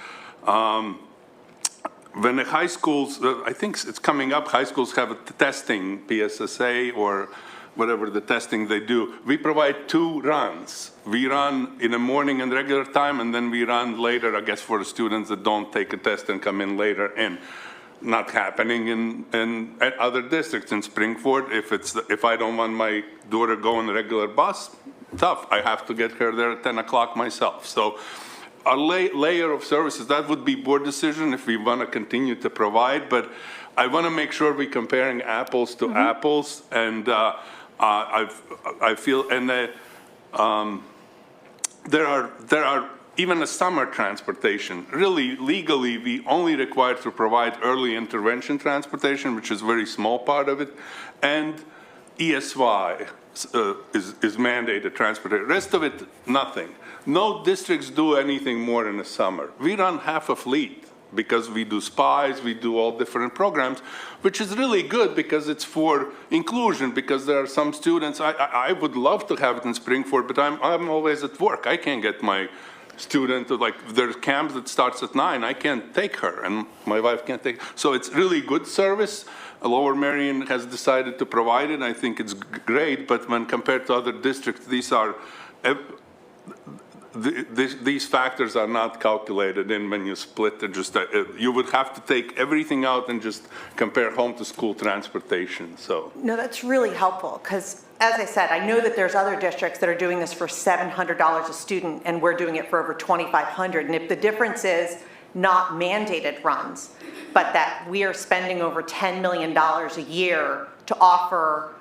When the high schools, I think it's coming up, high schools have a testing, PSSA or whatever the testing they do. We provide 2 runs. We run in the morning and regular time, and then we run later, I guess, for the students that don't take a test and come in later. And not happening in other districts. In Springford, if I don't want my daughter to go on a regular bus, tough. I have to get her there at 10 o'clock myself. So a layer of services, that would be board decision if we want to continue to provide. But I want to make sure we're comparing apples to apples, and I feel, and there are even a summer transportation. Really, legally, we only required to provide early intervention transportation, which is a very small part of it, and ESY is mandated transportation. Rest of it, nothing. No districts do anything more in the summer. We run half a fleet because we do spies, we do all different programs, which is really good because it's for inclusion, because there are some students, I would love to have it in Springford, but I'm always at work. I can't get my student to, like, there's camps that starts at 9, I can't take her, and my wife can't take, so it's really good service. Lower Merion has decided to provide it. I think it's great, but when compared to other districts, these factors are not calculated in when you split it. Just you would have to take everything out and just compare home to school transportation. So no, that's really helpful, because as I said, I know that there's other districts that are doing this for $700 a student, and we're doing it for over $2,500. And if the difference is not mandated runs, but that we are spending over $10 million a year to offer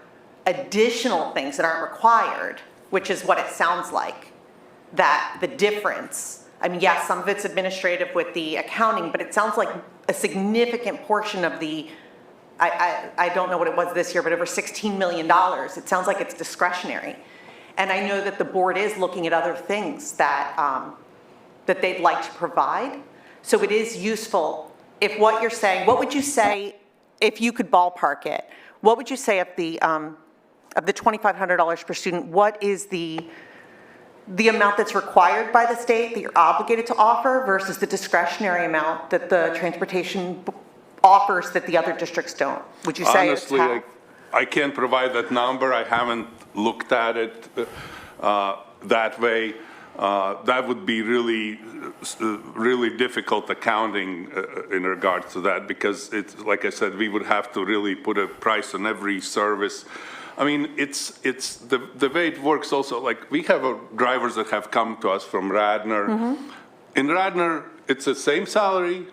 additional things that aren't required, which is what it sounds like, that the difference, I mean, yes, some of it's administrative with the accounting, but it sounds like a significant portion of the, I don't know what it was this year, but over $16 million, it sounds like it's discretionary. And I know that the board is looking at other things that, that they'd like to provide. So it is useful if what you're saying, what would you say, if you could ballpark it, what would you say of the $2,500 per student, what is the amount that's required by the state that you're obligated to offer versus the discretionary amount that the transportation offers that the other districts don't? Would you say honestly, it's half? I can't provide that number. I haven't looked at it that way. That would be really difficult accounting in regards to that, because it's, like I said, we would have to really put a price on every service. I mean, it's the way it works also, like, we have drivers that have come to us from Radnor. In Radnor, it's the same salary,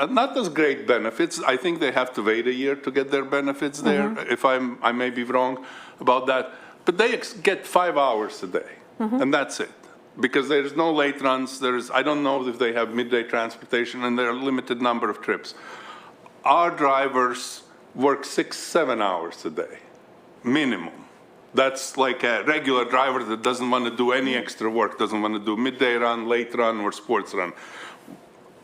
not as great benefits. I think they have to wait a year to get their benefits there, if I may be wrong about that. But they get 5 hours a day, and that's it. Because there's no late runs, I don't know if they have midday transportation, and there are a limited number of trips. Our drivers work 6-7 hours a day, minimum. That's like a regular driver that doesn't want to do any extra work, doesn't want to do midday run, late run, or sports run.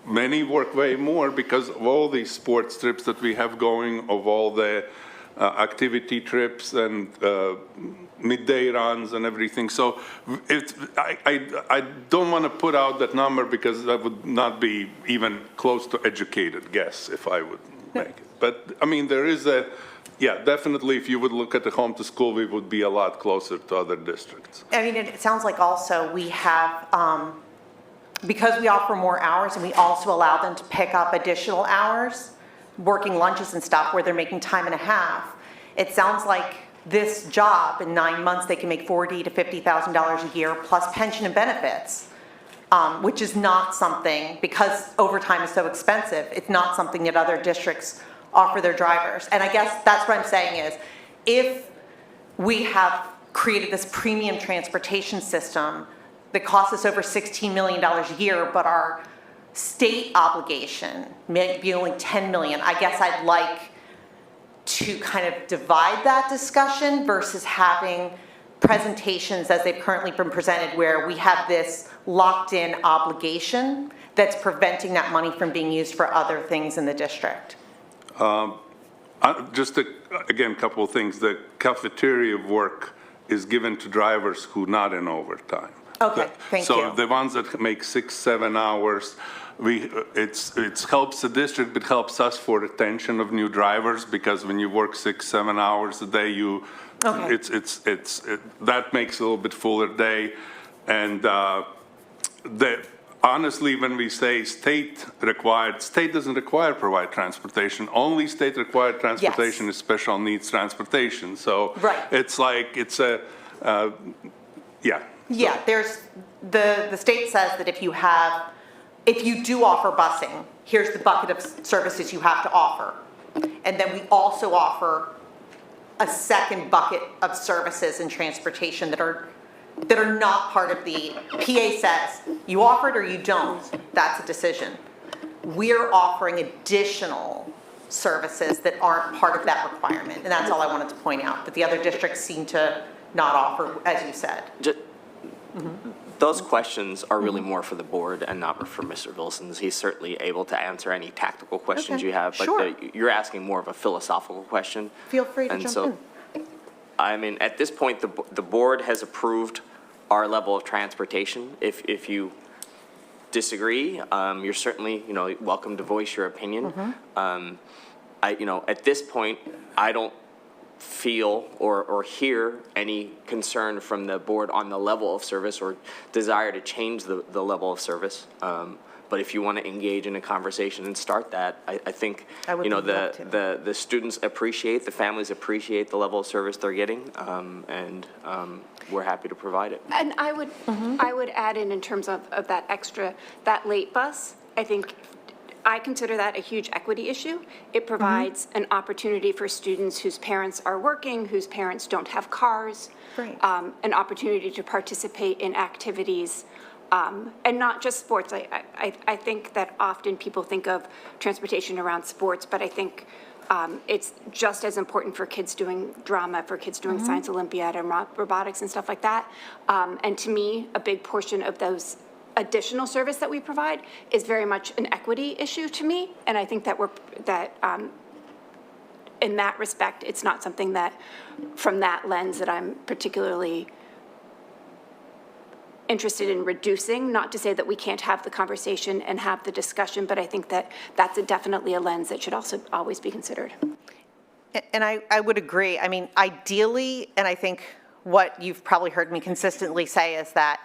Many work way more because of all these sports trips that we have going, of all the activity trips and midday runs and everything. So I don't want to put out that number because that would not be even close to educated guess if I would make it. But I mean, there is definitely if you would look at the home to school, we would be a lot closer to other districts. I mean, it sounds like also we have, because we offer more hours and we also allow them to pick up additional hours, working lunches and stuff where they're making time and a half. It sounds like this job in 9 months, they can make $40,000 to $50,000 a year plus pension and benefits, which is not something, because overtime is so expensive, it's not something that other districts offer their drivers. And I guess that's what I'm saying is, if we have created this premium transportation system that costs us over $16 million a year, but our state obligation may be only $10 million, I guess I'd like to kind of divide that discussion versus having presentations as they've currently been presented where we have this locked-in obligation that's preventing that money from being used for other things in the district. Just again, a couple of things. The cafeteria work is given to drivers who not in overtime. Okay, thank you. So the ones that make 6-7 hours, it helps the district, but helps us for retention of new drivers, because when you work 6-7 hours a day, that makes a little bit fuller day. And honestly, when we say state required, state doesn't require provide transportation. Only state required transportation is special needs transportation. So it's like, Yeah, there's, the state says that if you do offer busing, here's the bucket of services you have to offer. And then we also offer a second bucket of services and transportation that are not part of the, PA says, you offer it or you don't, that's a decision. We're offering additional services that aren't part of that requirement, and that's all I wanted to point out, that the other districts seem to not offer, as you said. Those questions are really more for the board and not for Mr. Wilson's. He's certainly able to answer any tactical questions you have, but you're asking more of a philosophical question. Feel free to jump in. I mean, at this point, the board has approved our level of transportation. If you disagree, you're certainly, welcome to voice your opinion. At this point, I don't feel or hear any concern from the board on the level of service or desire to change the level of service. But if you want to engage in a conversation and start that, I think the students appreciate, the families appreciate the level of service they're getting, and we're happy to provide it. And I would add in terms of that late bus, I consider that a huge equity issue. It provides an opportunity for students whose parents are working, whose parents don't have cars, an opportunity to participate in activities, and not just sports. I think that often people think of transportation around sports, but I think it's just as important for kids doing drama, for kids doing science Olympiad and robotics and stuff like that. And to me, a big portion of those additional service that we provide is very much an equity issue to me, and I think that in that respect, it's not something that, from that lens, that I'm particularly interested in reducing. Not to say that we can't have the conversation and have the discussion, but I think that that's definitely a lens that should also always be considered. And I would agree. I mean, ideally, and I think what you've probably heard me consistently say is that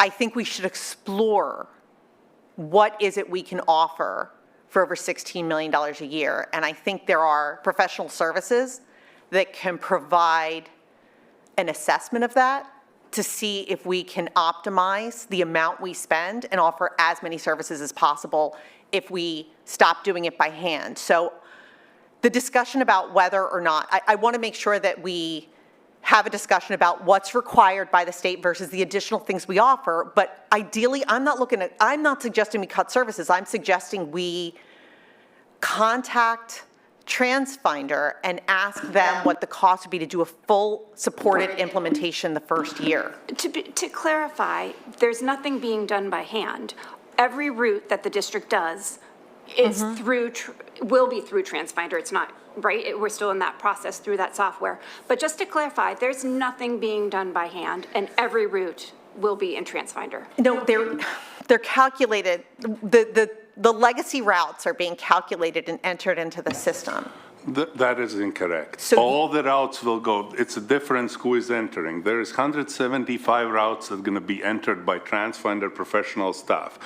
I think we should explore what is it we can offer for over $16 million a year. And I think there are professional services that can provide an assessment of that to see if we can optimize the amount we spend and offer as many services as possible if we stop doing it by hand. So the discussion about whether or not, I want to make sure that we have a discussion about what's required by the state versus the additional things we offer. But ideally, I'm not suggesting we cut services. I'm suggesting we contact TransFinder and ask them what the cost would be to do a full supported implementation the first year. To clarify, there's nothing being done by hand. Every route that the district does is will be through TransFinder. It's not, right? We're still in that process through that software. But just to clarify, there's nothing being done by hand, and every route will be in TransFinder. No, they're calculated. The legacy routes are being calculated and entered into the system. That is incorrect. So all the routes will go, it's a difference who is entering. There is 175 routes that are going to be entered by TransFinder professional staff.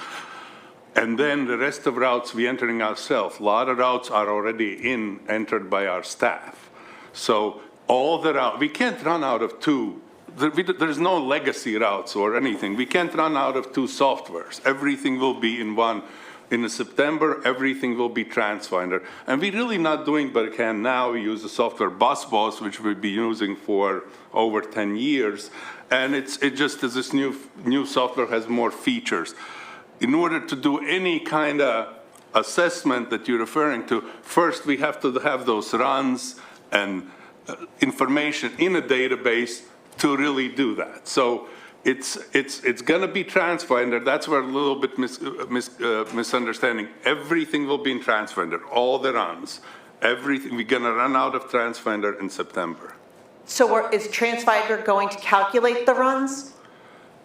And then the rest of routes we entering ourselves. A lot of routes are already entered by our staff. So all the routes, we can't run out of two. There's no legacy routes or anything. We can't run out of two softwares. Everything will be in one. In September, everything will be TransFinder. And we're really not doing by hand now. We use the software BusBoss, which we'll be using for over 10 years. And it just as this new software has more features. In order to do any kind of assessment that you're referring to, first we have to have those runs and information in a database to really do that. So it's going to be TransFinder. That's where a little bit misunderstanding. Everything will be in TransFinder, all the runs, everything. We're going to run out of TransFinder in September. So is TransFinder going to calculate the runs?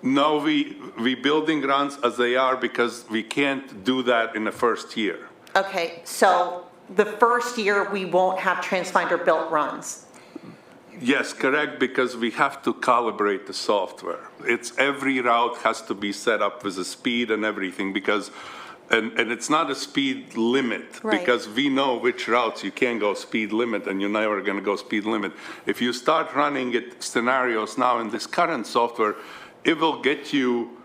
No, we building runs as they are because we can't do that in the first year. Okay, so the first year we won't have TransFinder built runs. Yes, correct, because we have to calibrate the software. It's every route has to be set up with a speed and everything because, and it's not a speed limit because we know which routes you can go speed limit and you're never going to go speed limit. If you start running it scenarios now in this current software, it will get you,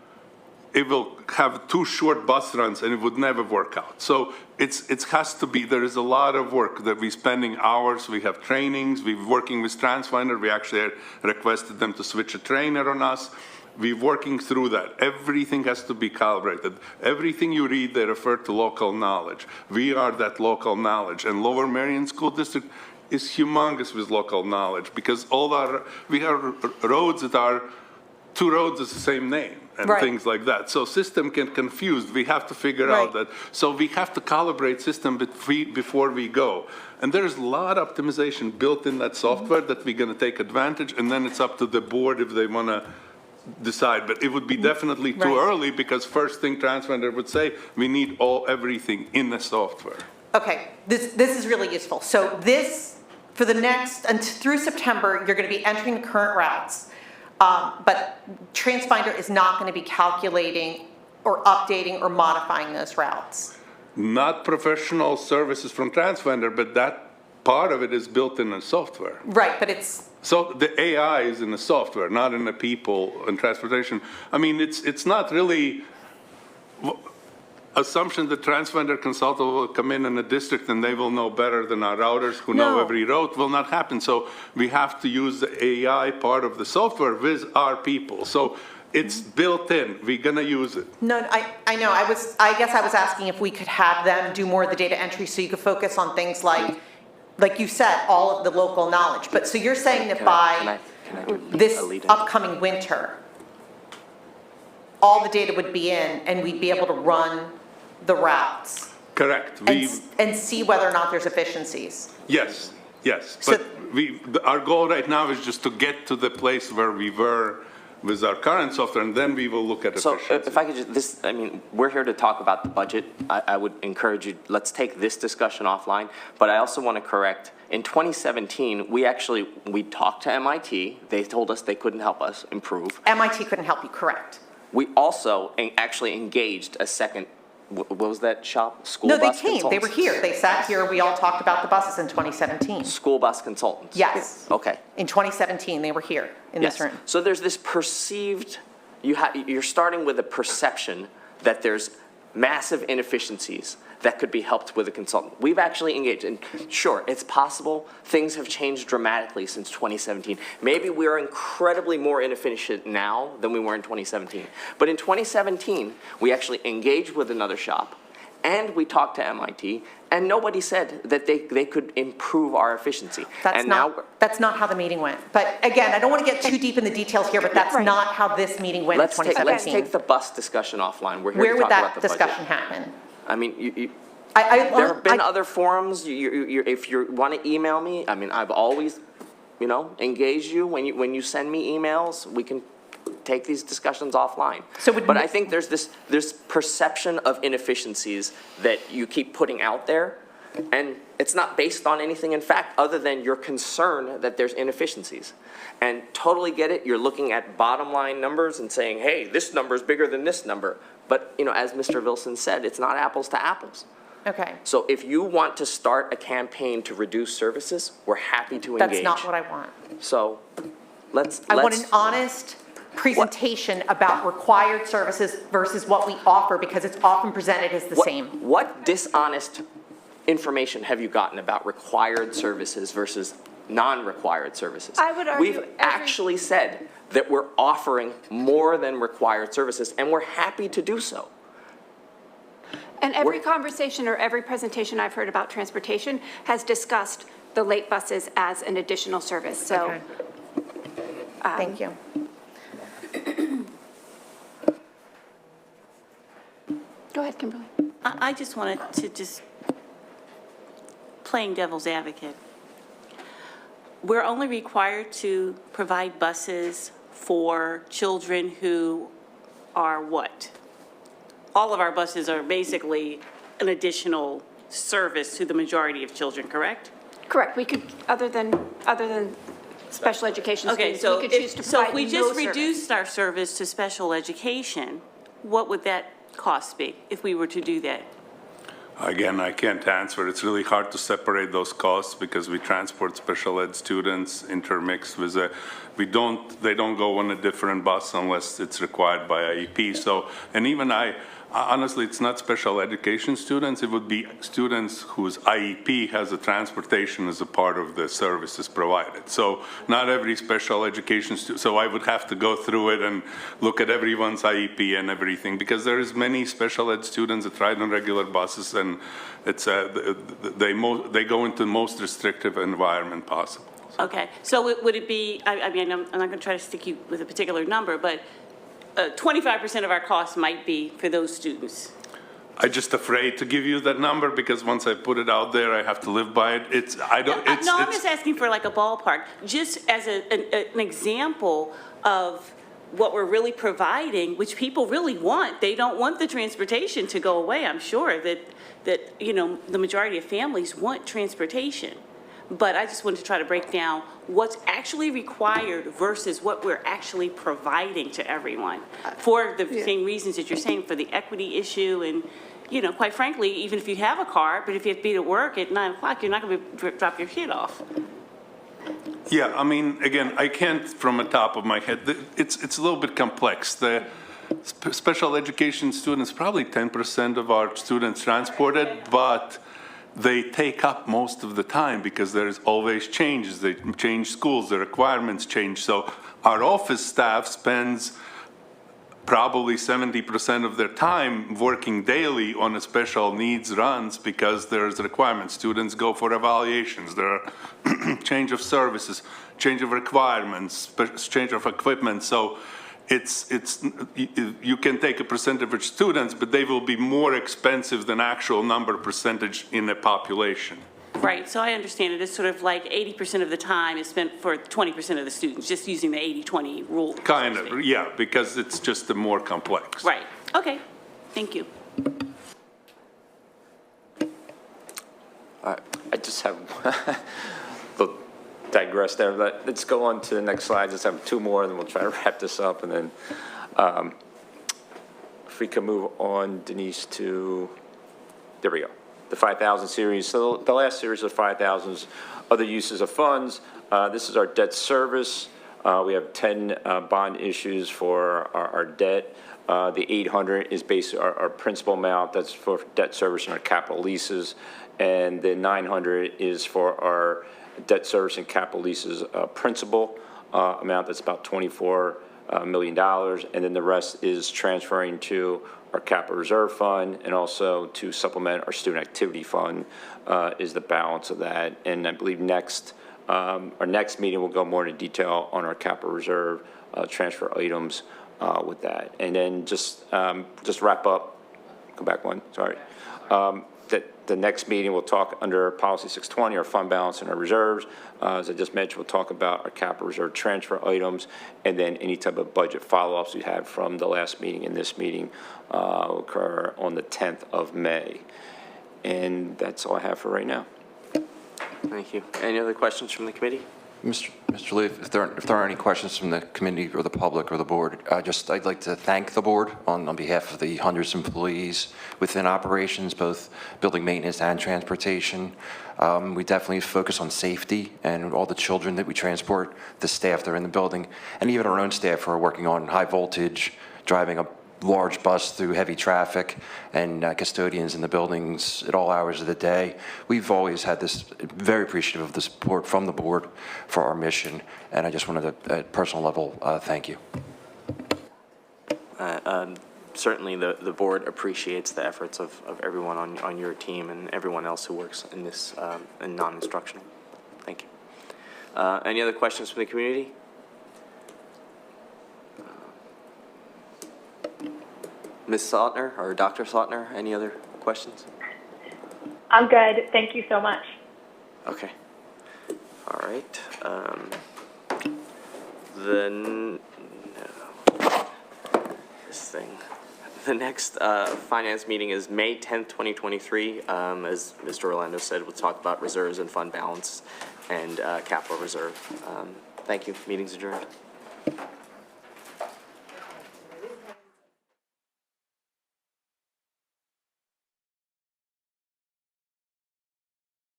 it will have two short bus runs and it would never work out. So it has to be, there is a lot of work that we're spending hours. We have trainings, we're working with TransFinder. We actually requested them to switch a trainer on us. We're working through that. Everything has to be calibrated. Everything you read, they refer to local knowledge. We are that local knowledge. And Lower Merion School District is humongous with local knowledge because we have roads that are, two roads is the same name and things like that. So system can confuse. We have to figure out that. So we have to calibrate system before we go. And there's a lot of optimization built in that software that we're going to take advantage. And then it's up to the board if they want to decide. But it would be definitely too early because first thing TransFinder would say, we need everything in the software. Okay, this is really useful. So this, for the next, through September, you're going to be entering the current routes. But TransFinder is not going to be calculating or updating or modifying those routes. Not professional services from TransFinder, but that part of it is built in the software. Right, but it's... So the AI is in the software, not in the people and transportation. I mean, it's not really assumption that TransFinder consultant will come in a district and they will know better than our routers who know every route will not happen. So we have to use the AI part of the software with our people. So it's built in. We're going to use it. No, I know. I guess I was asking if we could have them do more of the data entry so you could focus on things like you said, all of the local knowledge. But so you're saying that by this upcoming winter, all the data would be in and we'd be able to run the routes. Correct. And see whether or not there's efficiencies. Yes. But our goal right now is just to get to the place where we were with our current software, and then we will look at efficiency. So if I could just, we're here to talk about the budget. I would encourage you, let's take this discussion offline. But I also want to correct, in 2017, we talked to MIT. They told us they couldn't help us improve. MIT couldn't help you, correct. We also actually engaged a second what was that shop? School No, they bus came, they were consultants? here, they sat here, we all talked about the buses in 2017. School bus consultants? Yes. Okay. In 2017, they were here in this Yes. room. So there's this perceived, you're starting with a perception that there's massive inefficiencies that could be helped with a consultant. We've actually engaged, and sure, it's possible things have changed dramatically since 2017. Maybe we're incredibly more inefficient now than we were in 2017. But in 2017, we actually engaged with another shop, and we talked to MIT, and nobody said that they could improve our efficiency. And now That's not how the meeting went. But again, I don't want to get too deep in the details here, but that's Right. not how this meeting went in let's 2017. take the bus discussion offline. We're here Where to would talk that about the budget. discussion happen? I mean, There there have been other forums. If you want to email me, I mean, I've always, engaged you. When you send me emails, we can take these discussions offline. But I think there's this perception of inefficiencies that you keep putting out there, and it's not based on anything in fact other than your concern that there's inefficiencies. And totally get it. You're looking at bottom line numbers and saying, hey, this number is bigger than this number. But as Mr. Wilson said, it's not apples to apples. Okay. So if you want to start a campaign to reduce services, we're happy to engage. That's not what I want. So I want an honest presentation about required services versus what we offer, because it's often presented as the same. What dishonest information have you gotten about required services versus non-required services? I would argue We've actually said that we're offering more than required services, and we're happy to do so. And every conversation or every presentation I've heard about transportation has discussed the late buses as an additional service, so. Okay. Thank you. Go ahead, Kimberly. I just wanted to playing devil's advocate. We're only required to provide buses for children who are what? All of our buses are basically an additional service to the majority of children, correct? Correct, we could, other than special education Okay, students, so we could choose to so provide if we no just service. reduced our service to special education, what would that cost be if we were to do that? Again, I can't answer. It's really hard to separate those costs because we transport special ed students intermixed with they don't go on a different bus unless it's required by IEP. So, and even honestly, it's not special education students. It would be students whose IEP has a transportation as a part of the services provided. So not every special education student, so I would have to go through it and look at everyone's IEP and everything, because there is many special ed students that ride on regular buses, and it's they go into the most restrictive environment possible. Okay, so would it be, I mean, I'm not going to try to stick you with a particular number, but 25% of our costs might be for those students. I'm just afraid to give you that number because once I put it out there, I have to live by it. I'm just asking for like a ballpark, just as an example of what we're really providing, which people really want. They don't want the transportation to go away. I'm sure that the majority of families want transportation. But I just wanted to try to break down what's actually required versus what we're actually providing to everyone for the same reasons that you're saying, for the equity issue. And, quite frankly, even if you have a car, but if you have to be at work at 9 o'clock, you're not going to drop your kid off. Yeah, I mean, again, I can't from the top of my head. It's a little bit complex. The special education students, probably 10% of our students transported, but they take up most of the time because there's always changes. They change schools, the requirements change. So our office staff spends probably 70% of their time working daily on a special needs runs because there's requirements. Students go for evaluations. There are change of services, change of requirements, change of equipment. So you can take a percentage of students, but they will be more expensive than actual number percentage in the population. Right, so I understand it. It's sort of like 80% of the time is spent for 20% of the students, just using the 80-20 rule. Kind of, yeah, because it's just more complex. Right, okay, thank you. I just have, we'll digress there, but let's go on to the next slide. Just have two more, and then we'll try to wrap this up. And then If we can move on, Denise, to, there we go, the 5,000 series. So the last series of 5,000s, other uses of funds. This is our debt service. We have 10 bond issues for our debt. The 800 is basically our principal amount. That's for debt service and our capital leases. And the 900 is for our debt service and capital leases principal amount. That's about $24 million. And then the rest is transferring to our capital reserve fund and also to supplement our student activity fund is the balance of that. And I believe our next meeting will go more into detail on our capital reserve transfer items with that. And then just wrap up, go back one, sorry. That the next meeting we'll talk under policy 620, our fund balance and our reserves. As I just mentioned, we'll talk about our capital reserve transfer items and then any type of budget follow-ups we had from the last meeting and this meeting will occur on the 10th of May. And that's all I have for right now. Thank you. Any other questions from the committee? Mr. Lee, if there are any questions from the committee or the public or the board, I'd like to thank the board on behalf of the hundreds of employees within operations, both building maintenance and transportation. We definitely focus on safety and all the children that we transport, the staff that are in the building, and even our own staff who are working on high voltage, driving a large bus through heavy traffic, and custodians in the buildings at all hours of the day. We've always had this, very appreciative of the support from the board for our mission, and I just wanted to, at a personal level, thank you. Certainly the board appreciates the efforts of everyone on your team and everyone else who works in this in non-instructional. Thank you. Any other questions from the community? Ms. Saltner or Dr. Saltner, any other questions? I'm good. Thank you so much. Okay. All right. The next finance meeting is May 10th, 2023. As Mr. Orlando said, we'll talk about reserves and fund balance and capital reserve. Thank you. Meeting's adjourned.